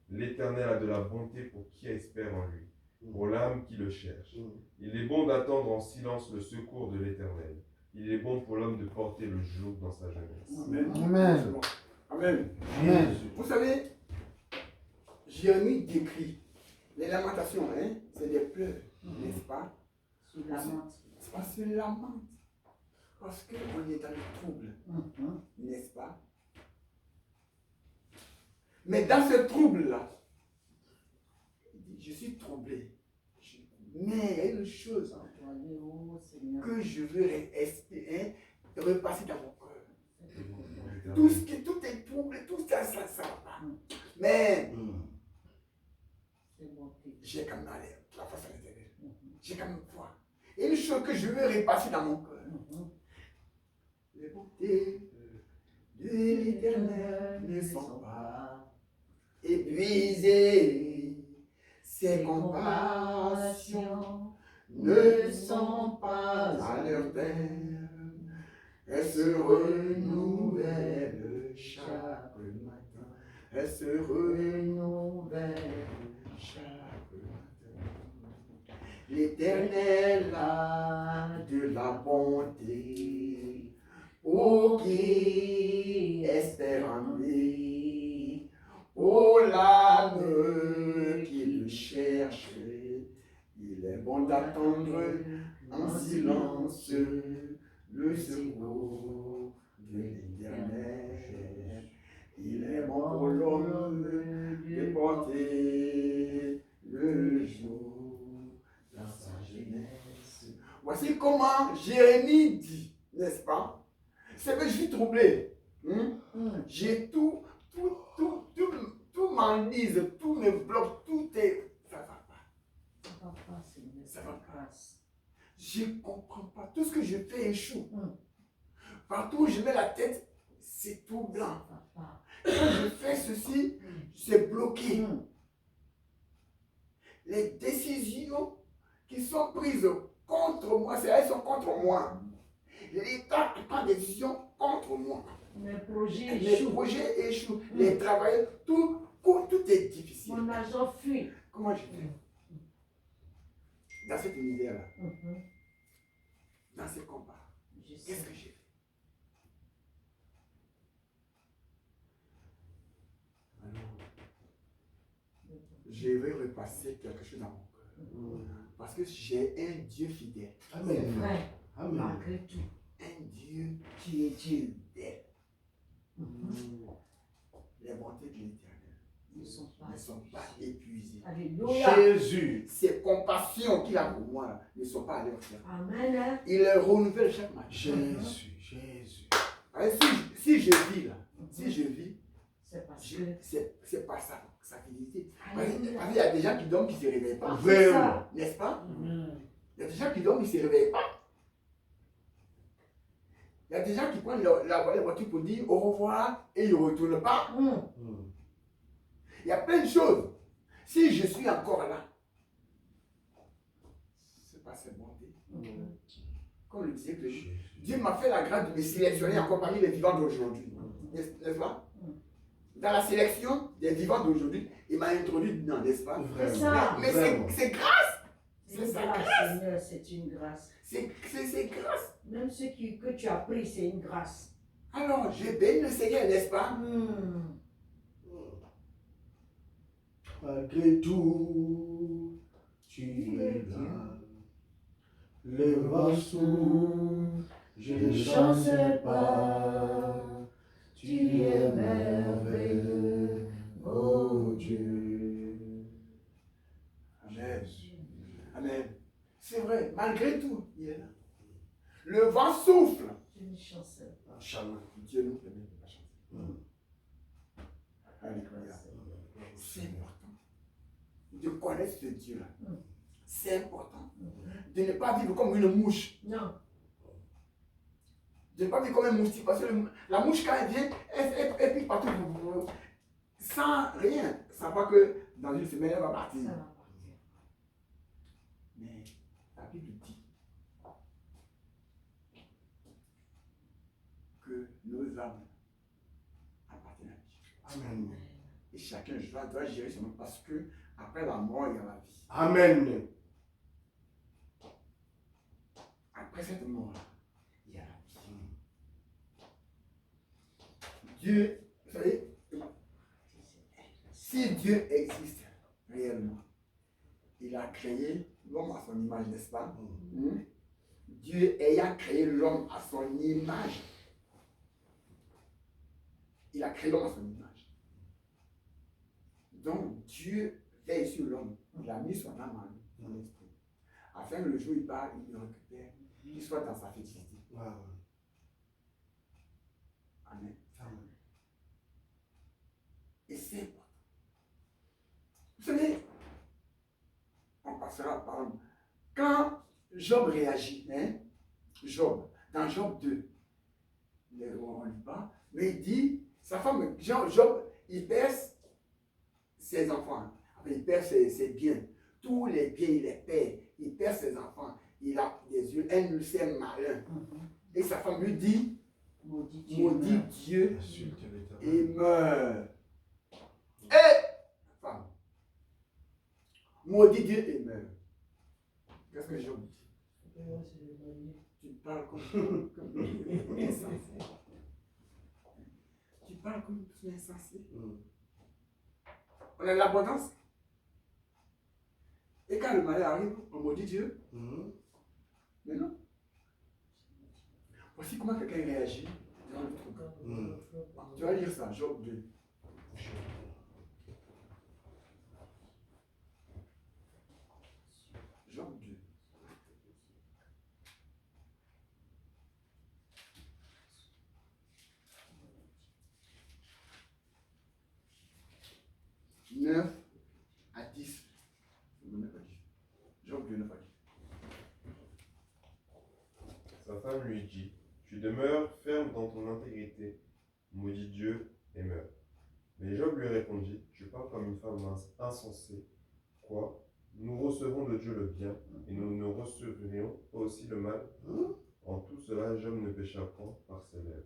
L'Éternel a de la bonté pour qui espère en lui, pour l'âme qui le cherche. Il est bon d'attendre en silence le secours de l'Éternel. Il est bon pour l'homme de porter le joug dans sa jeunesse. Amen. Amen. C'est bon. Amen. Amen. Vous savez, Jérémie décrit les lamentations, hein, c'est des pleurs, n'est-ce pas? Sur la menthe. C'est pas se lamente. Parce qu'on est dans le trouble, n'est-ce pas? Mais dans ce trouble-là, il dit, je suis troublé. Mais il y a une chose que je veux espérer, repasser dans mon cœur. Tout est troublé, tout ça va pas. Mais j'ai quand même la face à l'intérieur. J'ai quand même foi. Et une chose que je veux repasser dans mon cœur. Les bontés de l'Éternel ne sont pas épuisées. Ses compassions ne sont pas à leur terme. Elles se renouvellent chaque matin. Elles se renouvellent chaque matin. L'Éternel a de la bonté pour qui espère en lui. Ô l'âme qui le cherche, il est bon d'attendre en silence le secours de l'Éternel. Il est bon pour l'homme de porter le jour dans sa jeunesse. Voici comment Jérémie dit, n'est-ce pas? C'est que je suis troublé. J'ai tout m'enlise, tout me bloque, tout est. Ça va pas. Ça va pas. Je ne comprends pas. Tout ce que je fais échoue. Partout où je mets la tête, c'est tout blanc. Quand je fais ceci, c'est bloqué. Les décisions qui sont prises contre moi, elles sont contre moi. L'État prend des décisions contre moi. Mes projets échouent. Les travailleurs, tout est difficile. Mon argent fuit. Comment je fais? Dans cet univers-là, dans ce combat, qu'est-ce que j'ai fait? Alors, je vais repasser quelque chose dans mon cœur. Parce que j'ai un Dieu fidèle. Amen. Vrai. Amen. Malgré tout. Un Dieu qui est fidèle. Les bontés de l'Éternel ne sont pas épuisées. Alléluia. Jésus. Ses compassions qu'il a pour moi ne sont pas à leur terme. Amen. Il les renouvelle chaque matin. Jésus. Si je vis là, si je vis, c'est parce que c'est pas sa fidélité. Parce qu'il y a des gens qui dorment qui ne se réveillent pas. Vraiment. N'est-ce pas? Il y a des gens qui dorment qui ne se réveillent pas. Il y a des gens qui prennent la voiture pour dire au revoir et ils ne retournent pas. Il y a plein de choses. Si je suis encore là, c'est pas cette bonté. Comme le disait que Dieu m'a fait la grâce de me sélectionner encore parmi les vivants d'aujourd'hui. N'est-ce pas? dans la sélection des vivants d'aujourd'hui, il m'a introduit dedans, n'est-ce pas? C'est ça. Mais c'est grâce. C'est une sa grâce, Seigneur, c'est une grâce. C'est grâce. Même ce que tu as pris, c'est une grâce. Alors, je bénis le Seigneur, n'est-ce pas? Malgré tout, tu es là. Le vaisseau, je ne chancerai pas. Tu es merveilleux, oh Dieu. Amen. Amen. C'est vrai, malgré tout, il est là. Le vent souffle. Je ne chancerai pas. Inch'Allah, Dieu nous permet de la chanter. Alléluia. C'est important de connaître ce Dieu-là. C'est important de ne pas vivre comme une mouche. Non. De ne pas vivre comme un moustique. Parce que la mouche, quand elle vient, elle pique partout. Sans rien. Sans pas que dans une semaine, elle va partir. Ça va partir. Mais la Bible dit que nos âmes appartiennent à Dieu. Amen. Et chacun doit gérer son âme parce que après la mort, il y a la vie. Amen. Après cette mort, il y a la vie. Dieu, vous savez, si Dieu existe réellement, il a créé l'homme à son image, n'est-ce pas? Dieu ayant créé l'homme à son image, il a créé l'homme à son image. Donc Dieu veille sur l'homme, il a mis son âme en lui, son esprit, afin que le jour où il part, il le récupère, qu'il soit dans sa félicité. Wow. Amen. Amen. Et c'est important. Vous savez, on passera par exemple. Quand Job réagit, Job, dans Job 2, on ne lit pas, mais il dit, sa femme, Job, il perd ses enfants, après il perd ses biens, tous les biens il les perd, il perd ses enfants, il a des yeux, un ulcère malin. Et sa femme lui dit, maudit Dieu Bien sûr, Dieu et l'éternel. meurt. Et femme, maudit Dieu et meurt. Qu'est-ce que Job dit? Tu parles comme insensé. Tu parles comme insensé. On a l'abondance. Et quand le malheur arrive, on maudit Dieu. Mais non. Voici comment quelqu'un réagit dans le truc. Tu vas lire ça, Job 2. Job 2. « 9 à 10. Job 2, 9 à 10. Sa femme lui dit, tu demeures ferme dans ton intégrité, maudit Dieu et meurs. Mais Job lui répondit, tu parles comme une femme insensée. Quoi? Nous recevons de Dieu le bien, et nous ne recevrions pas aussi le mal. En tout cela, Job ne pécha point par ses lèvres.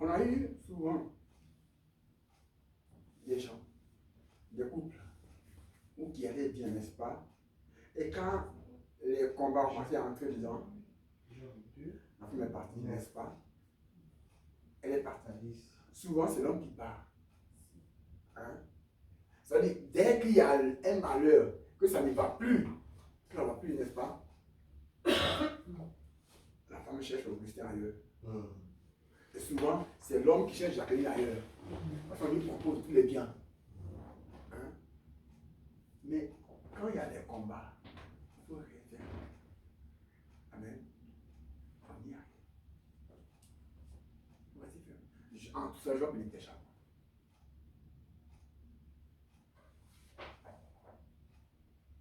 On a eu souvent des gens, des couples, ou qui allaient bien, n'est-ce pas? Et quand les combats ont commencé à entrer dedans, la femme est partie, n'est-ce pas? Elle est partie. Souvent, c'est l'homme qui part. C'est-à-dire, dès qu'il y a un malheur, que ça ne va plus, que ça ne va plus, n'est-ce pas? La femme cherche Augustin ailleurs. Et souvent, c'est l'homme qui cherche Jacqueline ailleurs. Parce qu'on lui propose tous les biens. Mais quand il y a des combats, il faut rien faire. Amen. On y arrive. Vas-y, fais. En tout ça, Job, il était charmant.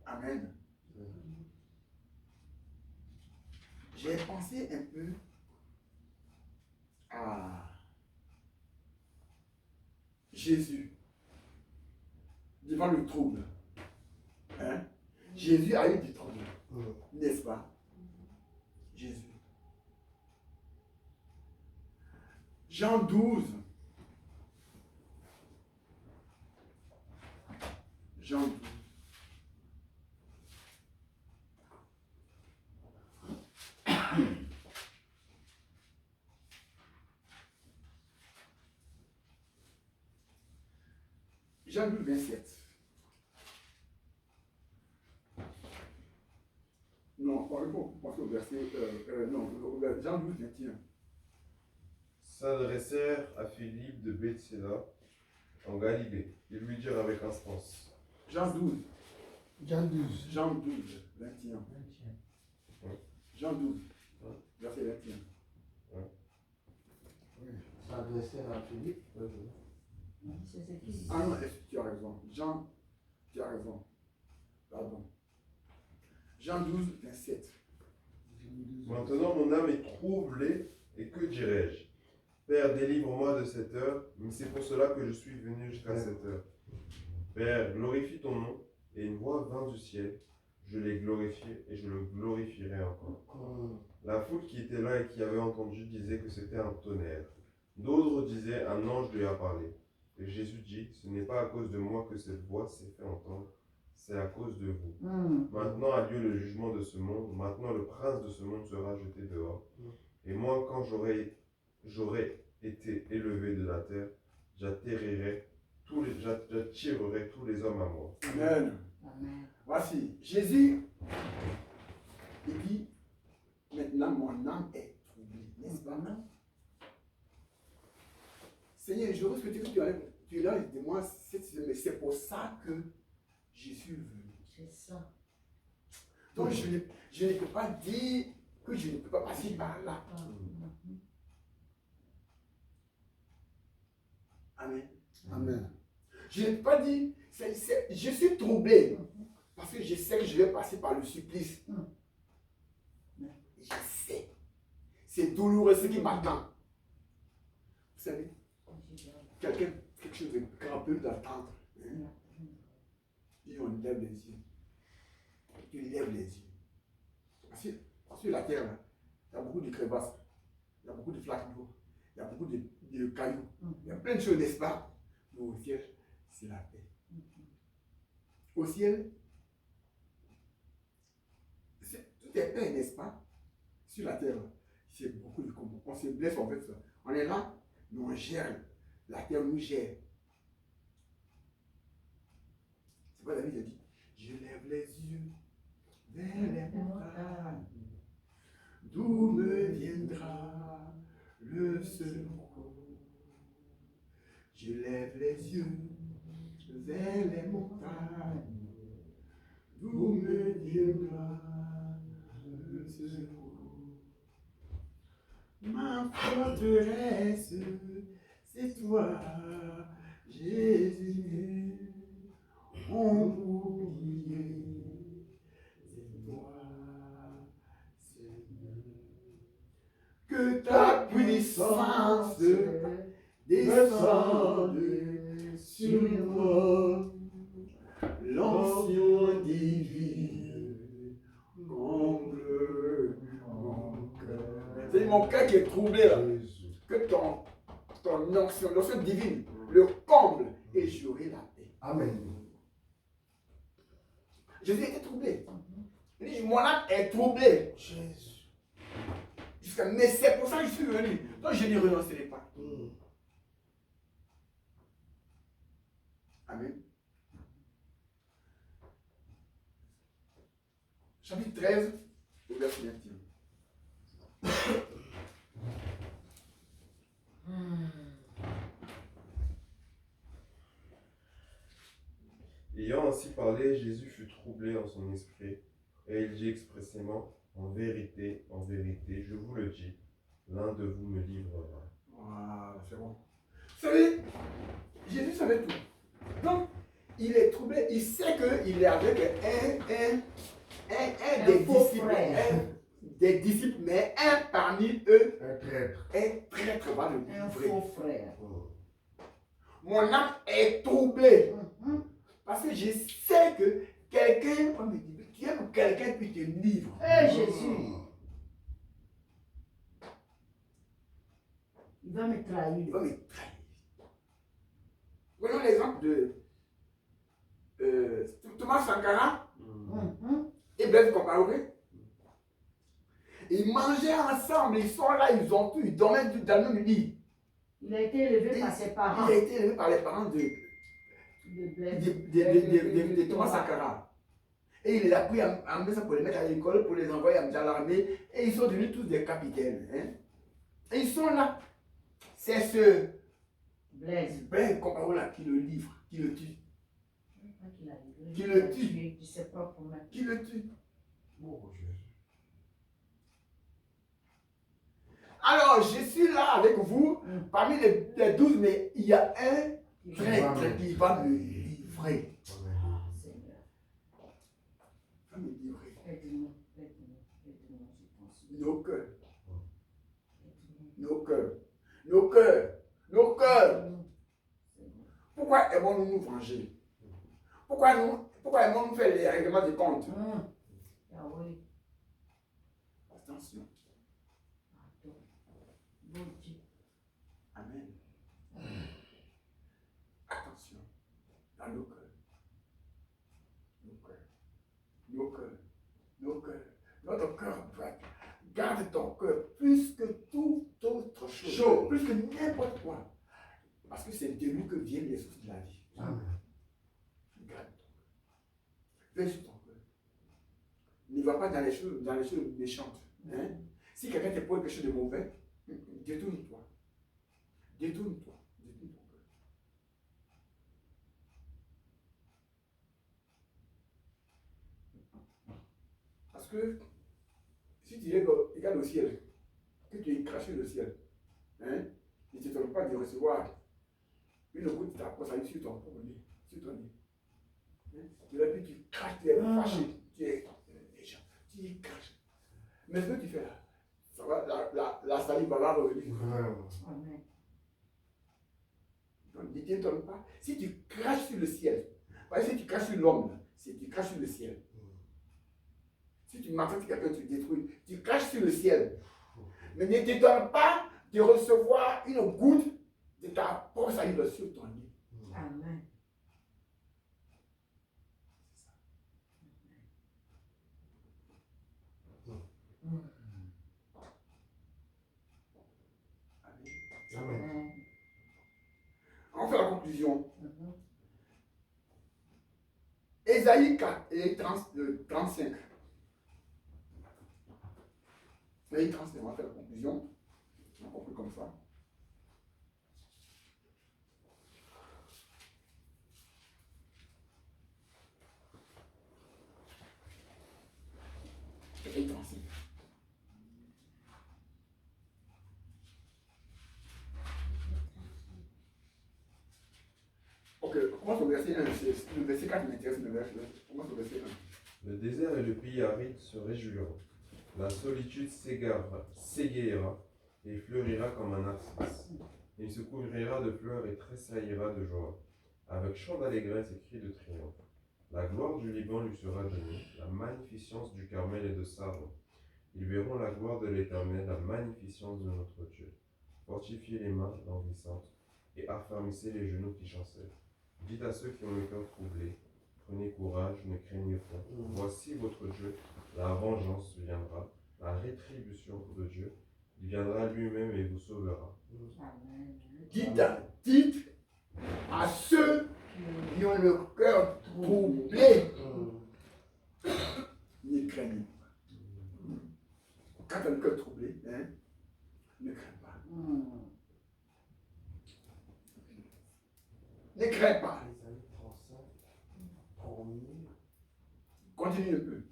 Amen. J'ai pensé un peu à Jésus devant le trouble. Jésus a eu du trouble, n'est-ce pas? Jésus. Jean 12. Jean 12. Jean 12, 27. Non, il faut penser au verset. Non, Jean 12, 21. S'adressèrent à Philippe de Bethsaida en Galilée. Ils lui dirent avec instance. Jean 12. Jean 12. Jean 12, 21. Jean 12, verset 21. Oui. S'adresser à Philippe. C'est ce qu'il dit. Ah non, tu as raison. Jean, tu as raison. Pardon. Jean 12, 27. Maintenant mon âme est troublée, et que dirais-je? Père, délivre-moi de cette heure, mais c'est pour cela que je suis venu jusqu'à cette heure. Père, glorifie ton nom, et une voix vint du ciel. Je l'ai glorifié, et je le glorifierai encore. La foule qui était là et qui avait entendu disait que c'était un tonnerre. D'autres disaient, un ange lui a parlé. Et Jésus dit, ce n'est pas à cause de moi que cette voix s'est fait entendre, c'est à cause de vous. Maintenant a lieu le jugement de ce monde, maintenant le prince de ce monde sera jeté dehors. Et moi, quand j'aurai été élevé de la terre, j'attirerai tous les hommes à moi. Amen. Amen. Voici, Jésus, il dit, maintenant mon âme est troublée, n'est-ce pas? Seigneur, je veux que tu es là de moi, mais c'est pour ça que je suis venu. C'est ça. Donc je ne peux pas dire que je ne peux pas passer par là. Amen. Amen. Je ne peux pas dire, je suis troublé parce que je sais que je vais passer par le supplice. Je sais. C'est douloureux ce qui m'attend. Vous savez, quelque chose de crapeux d'attendre. Et on lève les yeux. Tu lèves les yeux. Sur la terre, il y a beaucoup de crevasses, il y a beaucoup de flaques d'eau, il y a beaucoup de cailloux, il y a plein de choses, n'est-ce pas? Mais au ciel, c'est la paix. Au ciel, tout est paix, n'est-ce pas? Sur la terre, c'est beaucoup de combats. On se blesse, en fait. On est là, mais on gère. La terre nous gère. C'est quoi David a dit? Je lève les yeux vers les montagnes. D'où me viendra le secours? Je lève les yeux vers les montagnes. D'où me viendra le secours? Ma forteresse, c'est toi, Jésus. Mon bouclier, c'est toi, Seigneur. Que ta puissance descende sur moi. L'onction divine comble mon cœur. C'est mon cœur qui est troublé là. Que ton onction divine le comble et j'aurai la paix. Amen. Jésus était troublé. Il dit, mon âme est troublée. Jésus. Mais c'est pour ça que je suis venu. Donc je n'y renoncerai pas. Amen. Chapitre 13, verset 21. Ayant ainsi parlé, Jésus fut troublé en son esprit, et il dit expressément, en vérité, je vous le dis, l'un de vous me livrera. Voilà, c'est bon. Vous savez, Jésus savait tout. Donc, il est troublé, il sait qu'il est avec un des disciples, des disciples, mais un parmi eux, un traître va le livrer. Un faux frère. Mon âme est troublée. Parce que je sais que quelqu'un, on me dit, tu aimes quelqu'un qui te livre. Jésus. Il va me il trahir. va me trahir. Prenons l'exemple de Thomas Sankara et Blaise Compaoré. Ils mangeaient ensemble, ils sont là, ils dormaient dans le même lit. Il a été élevé par ses parents. Il a été élevé par les parents de Thomas Sankara. Et il les a pris en main pour les mettre à l'école, pour les envoyer à l'armée. Et ils sont devenus tous des capitaines. Hein? Et ils sont là. C'est ce Blaise. Blaise Compaoré qui le livre, qui le tue. Qui le tue. De ses propres mains. Qui le tue. Oh, Jésus. Alors, je suis là avec vous, parmi les 12, mais il y a un prêtre qui va me livrer. Ah, Seigneur. Il va me livrer. Aide-nous, aide-nous, aide-nous, je pense. Nos cœurs, Aide-nous. nos cœurs, nos cœurs, nos cœurs. Aide-nous, Seigneur. Pourquoi aimons-nous nous venger? Pourquoi aimons-nous faire les règlements de compte? Ah oui. Attention. Pardon. Bon Dieu. Amen. Attention. Dans nos cœurs. Nos cœurs. Nos cœurs. Nos cœurs. Notre cœur doit être. Garde ton cœur plus que toute autre chose. Plus que n'importe quoi. Parce que c'est de lui que viennent les sources de la vie. Amen. Garde ton cœur. Veille sur ton cœur. Ne va pas dans les choses méchantes. Hein? Si quelqu'un te pose quelque chose de mauvais, détourne-toi. Détourne-toi. Détourne ton cœur. Parce que si tu regardes au ciel, que tu es craché le ciel, hein, ne t'étonne pas de recevoir une goutte d'apôtre sur ton nez, sur ton nez. Hein? Et puis tu craches, tu es fâché, tu es méchant, tu es craché. Mais ce que tu fais là, ça va, la salive va revenir. Amen. Donc ne t'étonne pas. Si tu craches sur le ciel, parce que si tu craches sur l'homme, si tu craches sur le ciel, si tu maltraites quelqu'un, tu le détruis, tu craches sur le ciel. Mais ne t'étonne pas de recevoir une goutte de ta propre salive sur ton nez. Amen. Amen. Amen. On fait la conclusion. Ésaïe 4 et 35. Ésaïe 35, on va faire la conclusion. On a compris comme ça. Ésaïe 35. Ok, commence au verset 1. Le verset 4 m'intéresse, le verset 1. Commence au verset 1. Le désert et le pays aride se réjouiront. La solitude s'égayera et fleurira comme un narcisse. Il se couvrira de fleurs et tressaillira de joie, avec chant d'allégresse et cris de triomphe. La gloire du Liban lui sera donnée, la magnificence du Carmel et de Saron. Ils verront la gloire de l'Éternel, la magnificence de notre Dieu. Fortifiez les mains languissantes et affermissez les genoux qui chancellent. Dites à ceux qui ont le cœur troublé, prenez courage, ne craignez point. Voici votre Dieu, la vengeance viendra, la rétribution de Dieu. Il viendra lui-même et vous sauvera. Amen. Dites à ceux qui ont le cœur troublé, ne craignez pas. Quand tu as le cœur troublé, hein, ne crains pas. Ne crains pas. Continue un peu.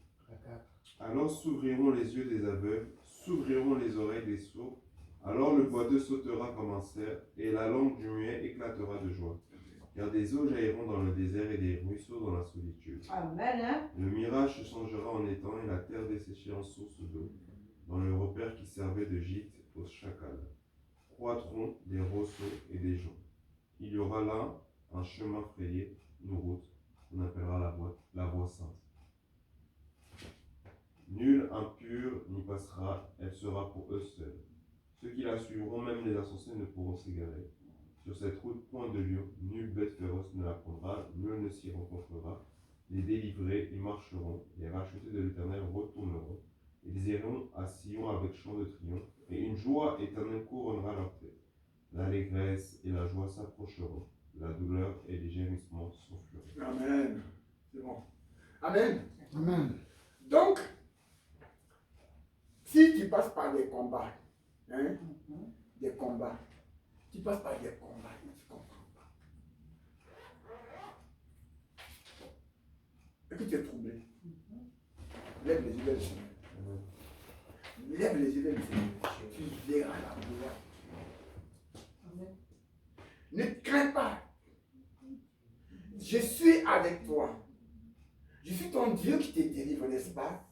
Alors s'ouvriront les yeux des aveugles, s'ouvriront les oreilles des sourds. Alors le boiteux sautera comme un cerf, et la langue du muet éclatera de joie. Car des eaux jailliront dans le désert et des ruisseaux dans la solitude. Amen. Hein? Le mirage se changera en étang et la terre desséchée en source d'eau, dans le repère qui servait de gîte aux chacals. Croîtront des rosseaux et des joncs. Il y aura là un chemin frayé, une route, qu'on appellera la voie sainte. Nul impur n'y passera, elle sera pour eux seuls. Ceux qui la suivront, même les insensés, ne pourront s'égarer. Sur cette route, point de lion, nulle bête féroce ne la prendra, nul ne s'y rencontrera. Les délivrés y marcheront, les rachetés de l'Éternel retourneront. Ils iront à Sion avec chant de triomphe, et une joie éternelle couronnera leur tête. L'allégresse et la joie s'approcheront, la douleur et les gémissements s'enfuiront. Amen. C'est bon. Amen. Amen. Donc, si tu passes par des combats, hein, des combats, tu passes par des combats et tu ne comprends pas. Et que tu es troublé. Lève les yeux vers le Seigneur. Lève les yeux vers le Seigneur. Tu verras la gloire. Ne crains pas. Je suis avec toi. Je suis ton Dieu qui te délivre, n'est-ce pas?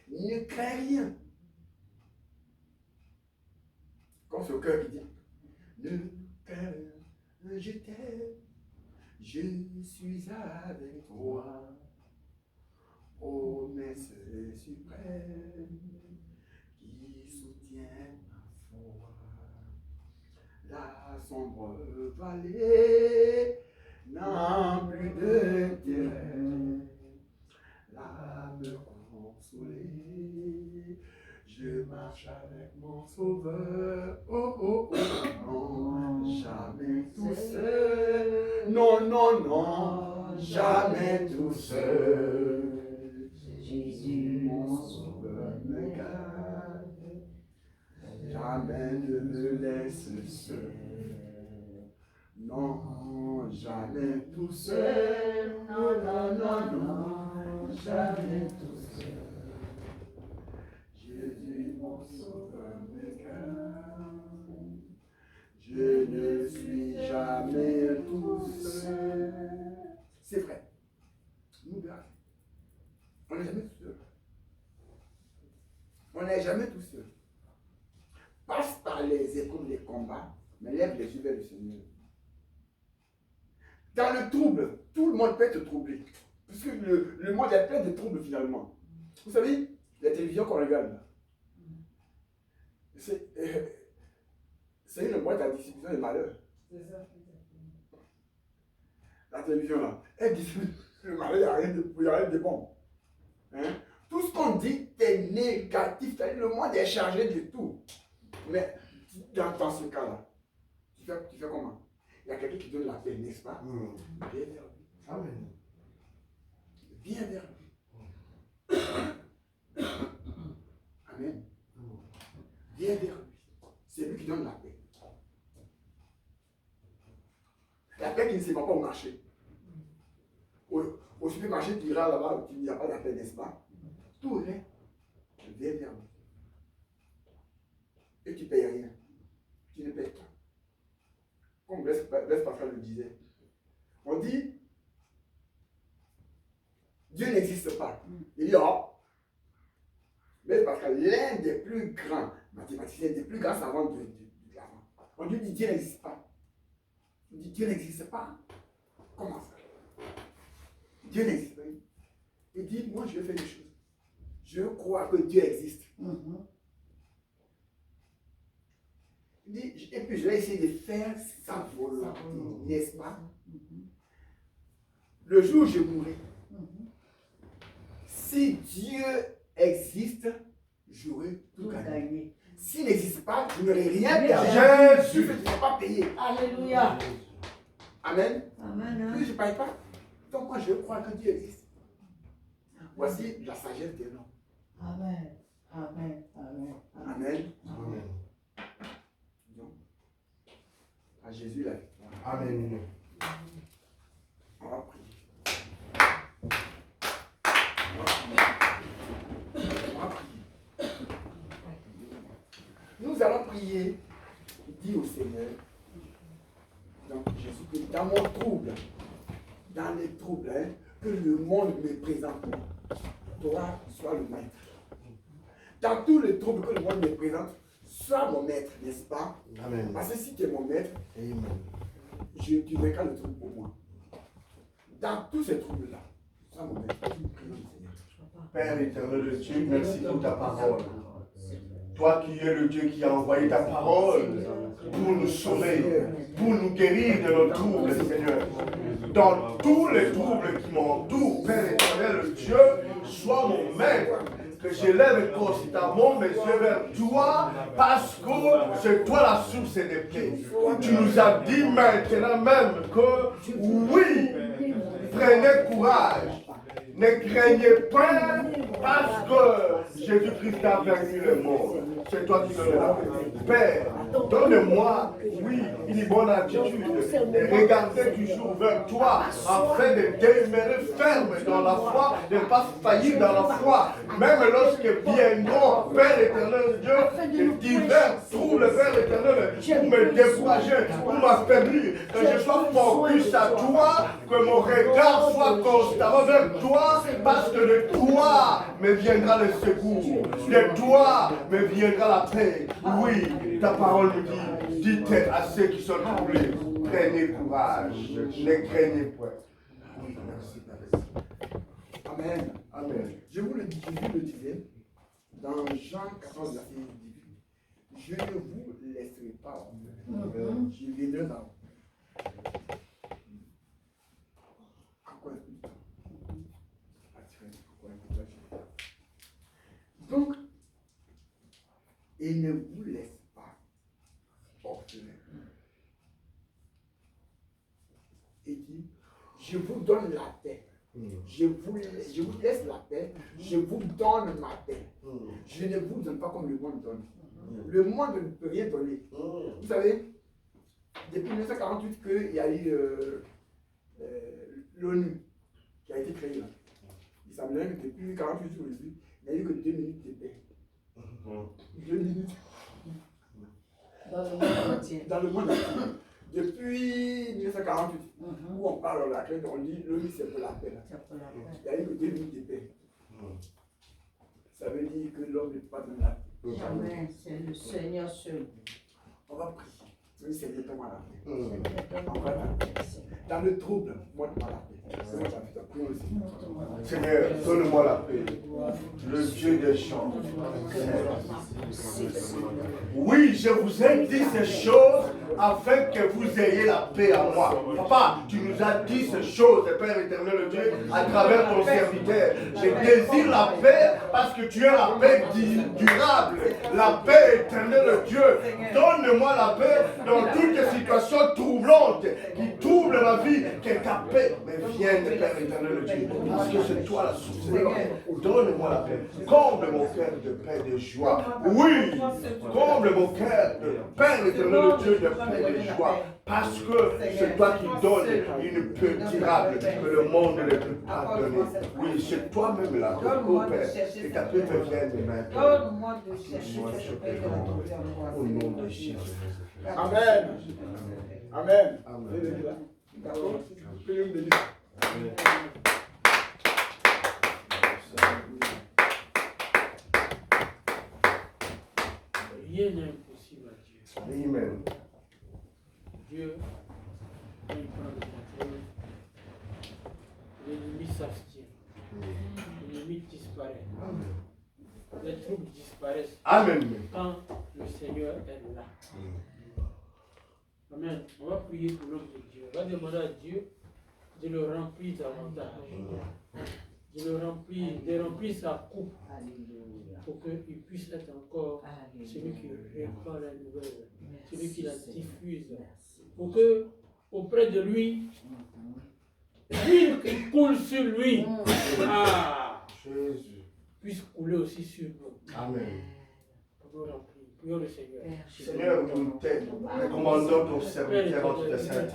Ne crains rien. Comme ce cœur qui dit, ne crains rien, je t'aime, je suis avec toi. Ô Messe suprême, qui soutient ma foi. La sombre vallée n'a plus d'intérêt. L'âme consolée, je marche avec mon Sauveur. Oh, oh, oh, non, jamais tout seul. Non, non, non, jamais tout seul. Jésus, mon Sauveur, me garde. Jamais ne me laisse seul. Non, jamais tout seul. Non, non, non, non, jamais tout seul. Jésus, mon Sauveur, me garde. Je ne suis jamais tout seul. C'est vrai. Nous verrons. On n'est jamais tout seul. On n'est jamais tout seul. Passe par les épreuves des combats, mais lève les yeux vers le Seigneur. Dans le trouble, tout le monde peut être troublé. Parce que le monde est plein de troubles finalement. Vous savez, la télévision qu'on regarde là, c'est une boîte à distribution de malheur. La télévision là, elle distribue le malheur, il n'y a rien de bon. Hein? Tout ce qu'on dit est négatif, le monde est chargé de tout. Mais dans ce cas-là, tu fais comment? Il y a quelqu'un qui donne la paix, n'est-ce pas? Viens vers lui. Amen. Viens vers lui. Amen. Viens vers lui. C'est lui qui donne la paix. La paix qui ne se vend pas au marché. Au supermarché, tu iras là-bas, il n'y a pas de paix, n'est-ce pas? Tout est. Viens vers lui. Et tu ne payes rien. Tu ne payes pas. Comme Blaise Pascal le disait. On dit, Dieu n'existe pas. Il dit, oh, Blaise Pascal, l'un des plus grands mathématiciens, des plus grands savants de l'avant. On lui dit, Dieu n'existe pas. On dit, Dieu n'existe pas. Comment ça? Dieu n'existe pas. Il dit, moi je vais faire des choses. Je crois que Dieu existe. Il dit, et puis je vais essayer de faire sa volonté, n'est-ce pas? Le jour où je mourrai, si Dieu existe, j'aurai tout gagné. S'il n'existe pas, je n'aurai rien perdu. Je ne vais pas payer. Alléluia. Amen. Amen. Puis je ne paye pas. Donc moi je crois que Dieu existe. Voici la sagesse des noms. Amen. Amen. Amen. Amen. Amen. Donc, à Jésus la victoire. Amen. On va prier. Nous allons prier. Dis au Seigneur. Donc Jésus dit, dans mon trouble, dans les troubles, hein, que le monde me présente, toi, sois le maître. Dans tous les troubles que le monde me présente, sois mon maître, n'est-ce pas? Amen. Parce que si tu es mon maître, Amen. tu vaincras le trouble pour moi. Dans tous ces troubles-là, sois mon maître. Prions le Seigneur. Père éternel de Dieu, merci pour ta parole. Toi qui es le Dieu qui a envoyé ta parole pour nous sauver, pour nous guérir de nos troubles, Seigneur. Dans tous les troubles qui m'entourent, Père éternel, Dieu, sois mon maître. Que j'élève constamment mes yeux vers toi, parce que c'est toi la source des paix. Tu nous as dit maintenant même que oui, prenez courage. Ne craignez pas parce que Jésus-Christ a vaincu le monde. C'est toi qui donnes la paix. Père, donne-moi, oui, une bonne attitude de regarder toujours vers toi afin de demeurer ferme dans la foi, de ne pas faillir dans la foi. Même lorsque viendront, Père éternel Dieu, de divers troubles, Père éternel, pour me décourager, pour m'affaiblir, que je sois focus à toi, que mon regard soit constamment vers toi. Parce que de toi me viendra le secours, de toi me viendra la paix. Oui, ta parole me dit, dites à ceux qui sont troublés, prenez courage, ne craignez point. Oui, merci, Père. Amen, amen. Je vous le disais, dans Jean 14, verset 18, je ne vous laisserai pas, je viendrai dans vous. Encore un peu de temps. Donc, il ne vous laisse pas orphelin. Il dit, je vous donne la paix. Je vous laisse la paix. Je vous donne ma paix. Je ne vous donne pas comme le monde donne. Le monde ne peut rien donner. Vous savez, depuis 1948 qu'il y a eu l'ONU qui a été créée là. Il semblerait que depuis 1948 aujourd'hui, il n'y a eu que 2 minutes de paix. 2 minutes. Dans le monde entier. Dans le monde entier. Depuis 1948, où on parle de la crainte, on dit l'ONU c'est pour la paix. Il n'y a eu que 2 minutes de paix. Ça veut dire que l'homme n'est pas dans la paix. Jamais, c'est le Seigneur seul. On va prier. Oui, Seigneur, donne-moi la paix. On va la paix. Dans le trouble, montre-moi la paix. Seigneur, donne-moi la paix. Le Dieu des champs. Oui, je vous ai dit ces choses afin que vous ayez la paix à moi. Papa, tu nous as dit ces choses, Père éternel Dieu, à travers ton serviteur. Je désire la paix parce que tu es la paix durable, la paix éternelle Dieu. Donne-moi la paix dans toutes les situations troublantes qui troublent ma vie, que ta paix me vienne, Père éternel Dieu. Parce que c'est toi la source. Donne-moi la paix. Comble mon cœur de paix et de joie. Oui, comble mon cœur de Père éternel Dieu de paix et de joie. Parce que c'est toi qui donnes une paix durable que le monde ne peut pas donner. Oui, c'est toi-même la paix, oh Père. Et ta paix me vienne maintenant. Au nom de Jésus. Amen. Amen. Amen. D'accord? Prions de Dieu. Rien n'est impossible à Dieu. Amen. Dieu, quand il prend le contrôle, l'ennemi s'abstient. L'ennemi disparaît. Les troubles disparaissent. Amen. Quand le Seigneur est là. Amen. On va prier pour l'homme de Dieu. On va demander à Dieu de le remplir davantage. De remplir sa coupe. Pour qu'il puisse être encore celui qui répand la nouvelle, celui qui la diffuse. Pour que, auprès de lui, l'huile qui coule sur lui, puisse couler aussi sur nous. Amen. Prions le Seigneur. Seigneur, nous t'aimons. Recommandons ton serviteur entre tes saintes.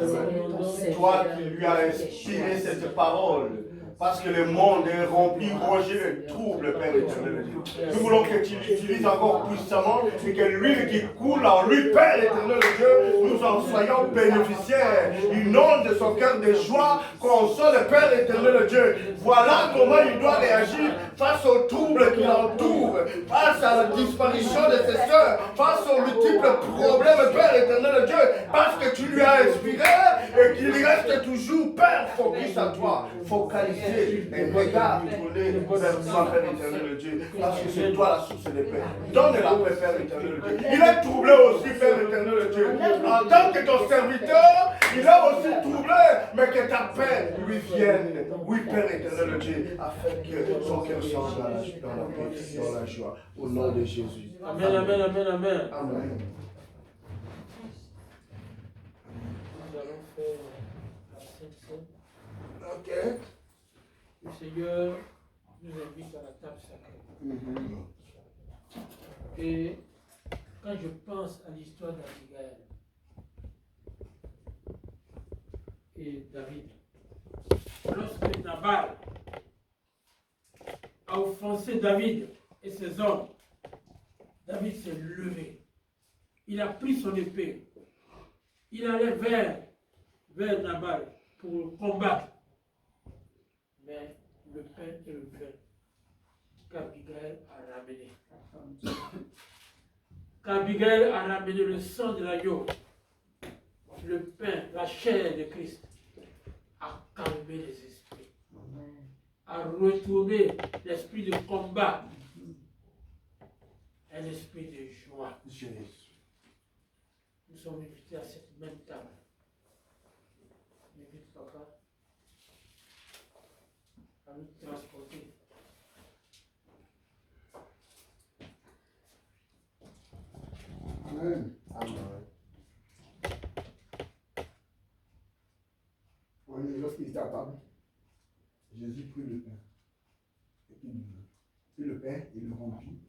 Toi qui lui as inspiré cette parole. Parce que le monde est rempli, rongé de troubles, Père éternel. Nous voulons que tu l'utilises encore puissamment et que l'huile qui coule en lui, Père éternel Dieu, nous en soyons bénéficiaires. Inonde de son cœur de joie, console, Père éternel Dieu. Voilà comment il doit réagir face aux troubles qui l'entourent, face à la disparition de ses soeurs, face aux multiples problèmes, Père éternel Dieu, parce que tu lui as inspiré et qu'il reste toujours, Père, focus à toi, focalisé baisser les regards tournés vers toi, Père éternel Dieu, parce que c'est toi la source de paix. Donne la paix, Père éternel Dieu. Il est troublé aussi, Père éternel Dieu. En tant que ton serviteur, il est aussi troublé, mais que ta paix lui vienne. Oui, Père éternel Dieu, afin que son cœur s'en dans la paix, dans la joie. Au nom de Jésus. Amen, amen, amen, amen. Amen. Nous allons faire la Sainte Seine. Ok. Le Seigneur nous invite à la table sacrée. Et quand je pense à l'histoire d'Abigail et David, lorsque Nabal a offensé David et ses hommes, David s'est levé. Il a pris son épée. Il allait vers Nabal pour le combattre. Mais le pain et le vin qu'Abigail a ramené. Qu'Abigail a ramené le sang de l'agneau, le pain, la chair de Christ, a calmé les esprits, a retourné l'esprit de combat, un esprit de joie. Nous sommes invités à cette même table. J'invite papa à nous transporter. Amen. Lorsqu'il était à table, Jésus prit le pain. Et puis il prit le pain, il le rompit,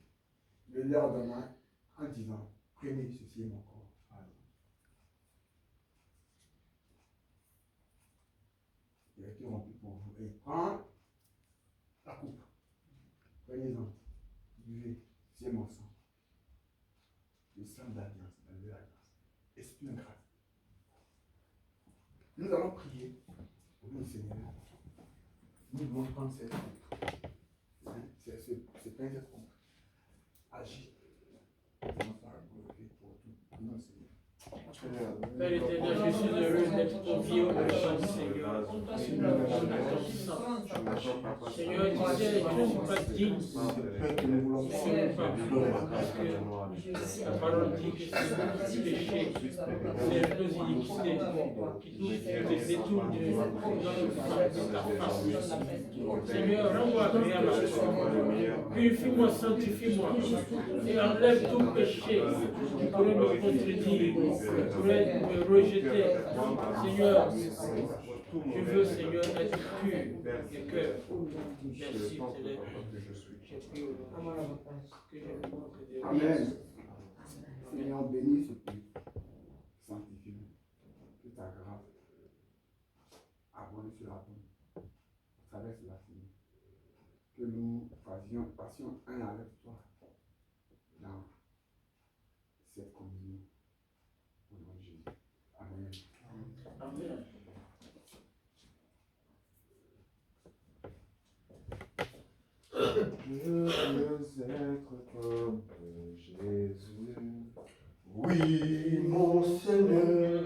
le leur donna en disant, prenez, ceci est mon corps. Il a été rompu pour vous. Et prends la coupe. Prenez-en. Buvez. C'est mon sang. Le sang d'alliance, la nouvelle alliance. Esprit de grâce. Nous allons prier pour le Seigneur. Nous devons prendre cette coupe. C'est pain cette coupe. Agis. Nous allons faire glorifier pour tout. Non, Seigneur. Père éternel, je suis heureux d'être convié au repas du Seigneur. Seigneur, tu sais, je ne suis pas digne. Je ne suis pas glorieux parce que la parole dit que c'est le péché, c'est nos iniquités qui détournent de ta face. Seigneur, rends-moi agréable à toi. Purifie-moi, sanctifie-moi et enlève tout péché qui pourrait me contredire. Pourrait me rejeter. Seigneur, je veux, Seigneur, être pur de cœur. Merci, Seigneur. J'ai pris au nom que je vous manque de Amen. Seigneur, bénis ce pays. Sanctifie-le. Que ta grâce abonde sur la bonne. Traverse la fille. Que nous passions un avec toi dans cette communion. Au nom de Jésus. Amen. Amen. Je veux être comme Jésus. Oui, mon Seigneur,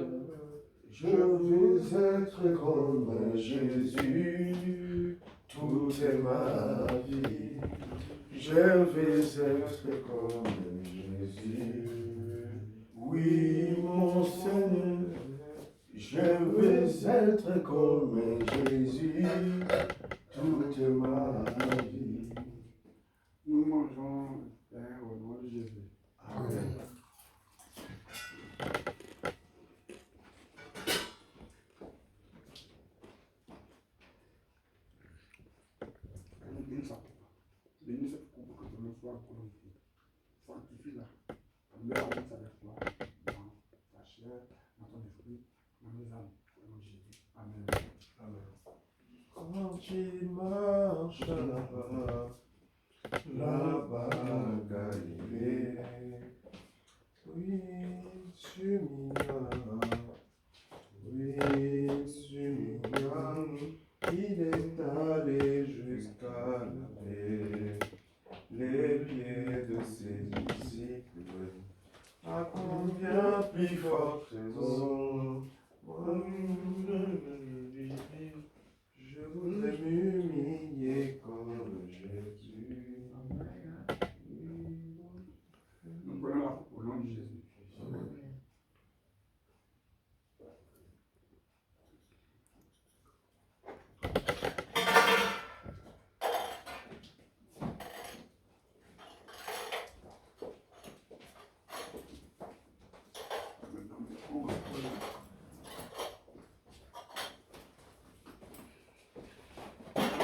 je veux être comme Jésus toute ma vie. Je veux être comme Jésus. Oui, mon Seigneur, je veux être comme Jésus toute ma vie. Nous mangeons au nom de Jésus. Amen. Bénis cette coupe que ton nom soit glorifié. Sanctifie-la. Mets en place avec toi dans ta chair, dans ton esprit, dans nos âmes. Au nom de Jésus. Amen. Amen. Quand tu marches là-bas, Galilée, oui, tu m'ignores, oui, tu m'ignores, il est allé jusqu'à laver les pieds de ses disciples. À combien plus forte raison, je voudrais murmurer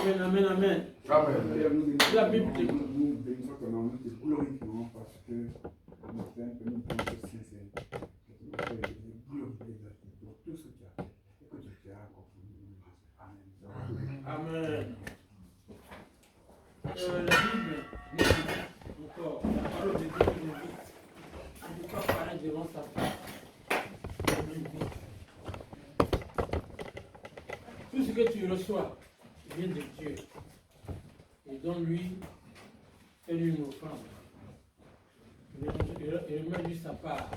Amen, amen, amen. Seigneur, La Bible dit. nous bénissons ton nom, nous te glorifions parce que nous sommes que nous pensons sincère. Nous te glorifions pour tout ce que tu as fait et que tu feras encore pour nous. Amen. Amen. La Bible nous dit encore, la parole de Dieu nous dit, il ne faut pas parler devant sa face. Tout ce que tu reçois vient de Dieu. Et donne-lui, fais-lui une offrande. Et remets-lui sa part.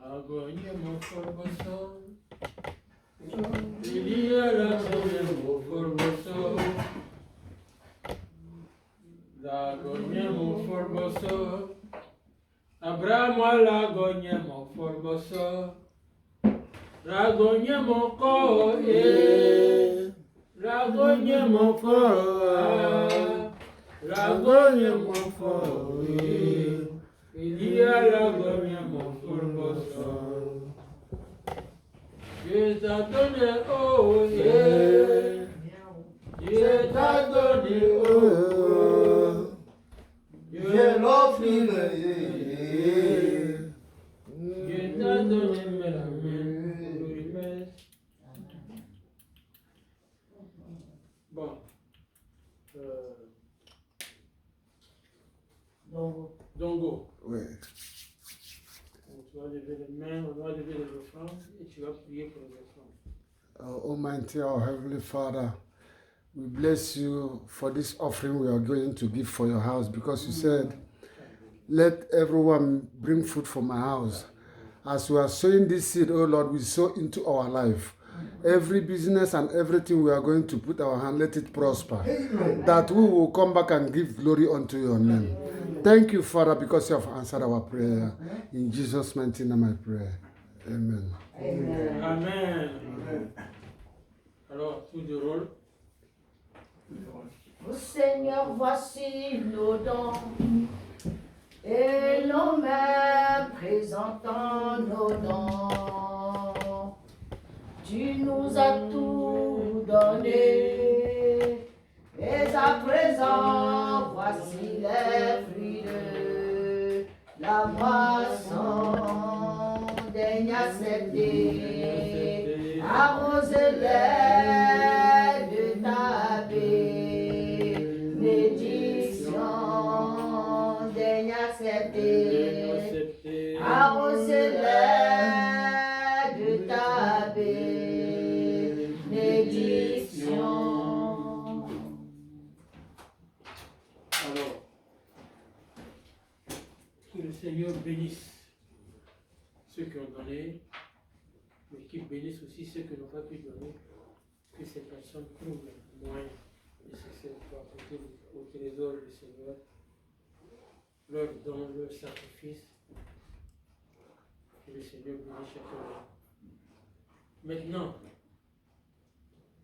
Agonia mo forboso, Elia la gonia mo forboso, la gonia mo forboso, Abraham la gonia mo forboso, la gonia mo ko la gonia mo ko, la gonia mo ko Elia la gonia mo forboso. Dieu t'a donné, oh yeah. Dieu t'a donné, oh. Dieu l'offre, Dieu t'a donné, mais la main. Bon. Dongo. Oui. Tu vas lever les mains, on va lever les offrandes et tu vas prier pour les offrandes. Almighty, our Heavenly Father, we bless you for this offering we are going to give for your house because you said, let everyone bring food for my house. As we are sowing this seed, oh Lord, we sow into our life. Every business and everything we are going to put our hand, let it prosper. That we will come back and give glory unto your name. Thank you, Father, because you have answered our prayer. In Jesus' mighty name I pray. Amen. Amen. Amen. Alors, tout de rôle. Ô Seigneur, voici nos dons et nos mains présentant nos dons. Tu nous as tout donné et à présent voici les fruits de la moisson. Daigne accepter, arrose-les de ta bénédiction. Daigne accepter, arrose-les de ta bénédiction. Alors, que le Seigneur bénisse ceux qui ont donné, mais qu'il bénisse aussi ceux qui n'ont pas pu donner, que ces personnes trouvent les moyens nécessaires pour apporter au trésor du Seigneur leur don, leur sacrifice. Que le Seigneur bénisse chacun. Maintenant,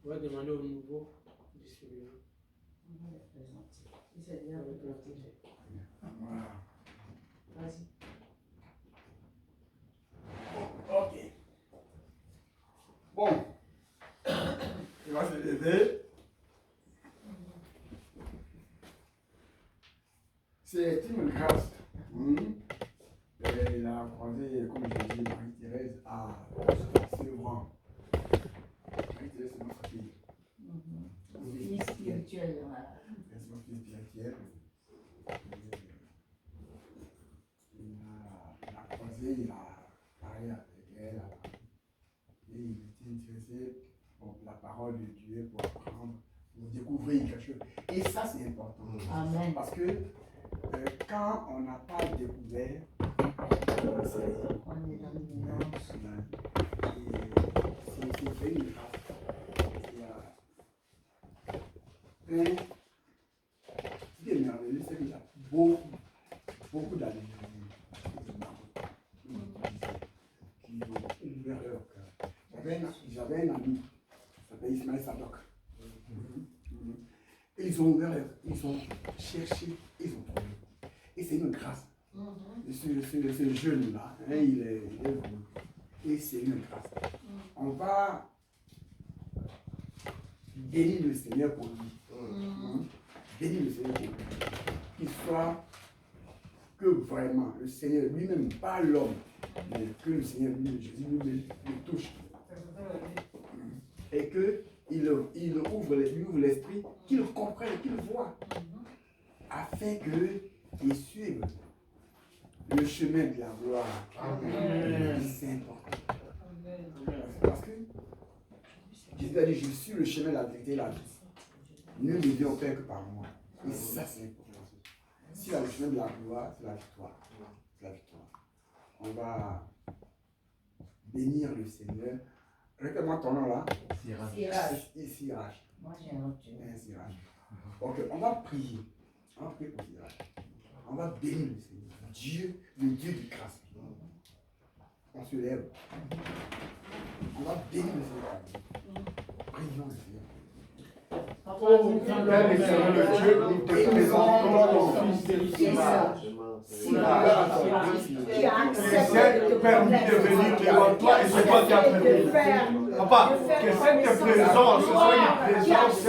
on va demander au nouveau distributeur. Voilà. Vas-y. Ok. Bon. Il va se lever. C'est une grâce. Elle a croisé, comme je dis, Marie-Thérèse à Sévran. Marie-Thérèse, c'est notre fille. Fille spirituelle. C'est notre fille spirituelle. Il a croisé, il a parlé avec elle. Et il était intéressé pour la parole de Dieu, pour apprendre, pour découvrir quelque chose. Et ça, c'est important. Amen. Parce que quand on n'a pas découvert, On est dans l'ignorance. c'est fait une grâce. Ce qui est merveilleux, j'avais un ami, il s'appelle Ismaël Sadok. Et ils ont ouvert, ils ont cherché, ils ont trouvé. Et c'est une grâce. Ce jeune-là, hein, il est venu. Et c'est une grâce. On va bénir le Seigneur pour lui. Bénir le Seigneur pour lui. Qu'il soit, que vraiment le Seigneur lui-même, pas l'homme, mais que le Seigneur lui-même, Jésus lui-même, le touche. Et qu'il ouvre l'esprit, qu'il comprenne, qu'il voit, afin qu'il suive le chemin de la gloire. Amen. C'est important. Parce que Jésus a dit, je suis le chemin, la vérité et la vie. Nul ne vient au Père que par moi. Et ça, c'est important. Si le chemin de la gloire, c'est la victoire. C'est la victoire. On va bénir le Seigneur. Rappelle-moi ton nom là. Siraj. Moi j'ai un autre. Siraj. Ok, on va prier. On va prier pour Siraj. On va bénir le Seigneur. Dieu, le Dieu de grâce. On se lève. On va bénir le Seigneur. Prions le Seigneur. Père éternel, le Dieu, nous te présentons ton fils Siraj. Tu as permis de venir devant toi et c'est toi qui as permis. Papa, que cette présence soit une présence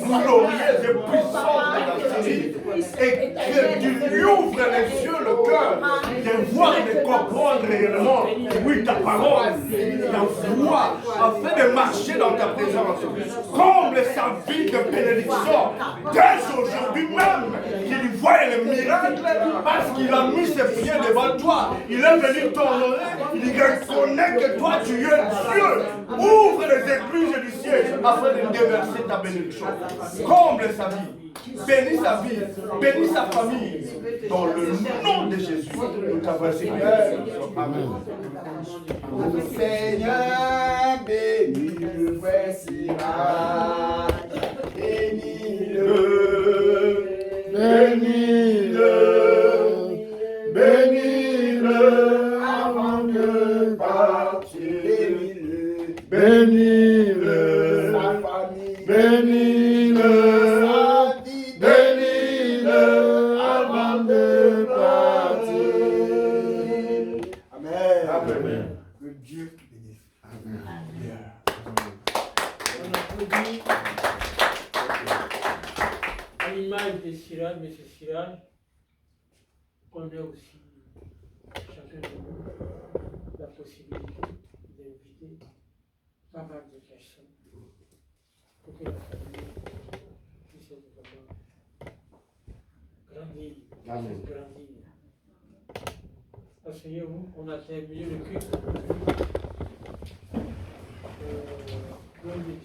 glorieuse et puissante dans ta vie et que tu lui ouvres les yeux, le cœur, de voir et de comprendre réellement, oui, ta parole, ta voix, afin de marcher dans ta présence. Comble sa vie de bénédiction dès aujourd'hui même, qu'il voie le miracle parce qu'il a mis ses pieds devant toi. Il est venu t'honorer, il reconnaît que toi tu es Dieu. Ouvre les écluses du ciel afin de déverser ta bénédiction. Comble sa vie, bénis sa vie, bénis sa famille. Dans le nom de Jésus, nous t'avons Seigneur. Amen. Le Seigneur bénit le frère Siraj. Bénis-le. Bénis-le. Bénis-le avant de partir. Bénis-le, sa famille, bénis-le, sa vie, bénis-le avant de partir. Amen. Amen. Que Dieu bénisse. Amen. On applaudit à l'image de Siraj, M. Siraj, qu'on ait aussi chacun de nous la possibilité d'inviter pas mal de personnes pour que la famille puisse vraiment grandir. Amen. Asseyez-vous, on a terminé le culte.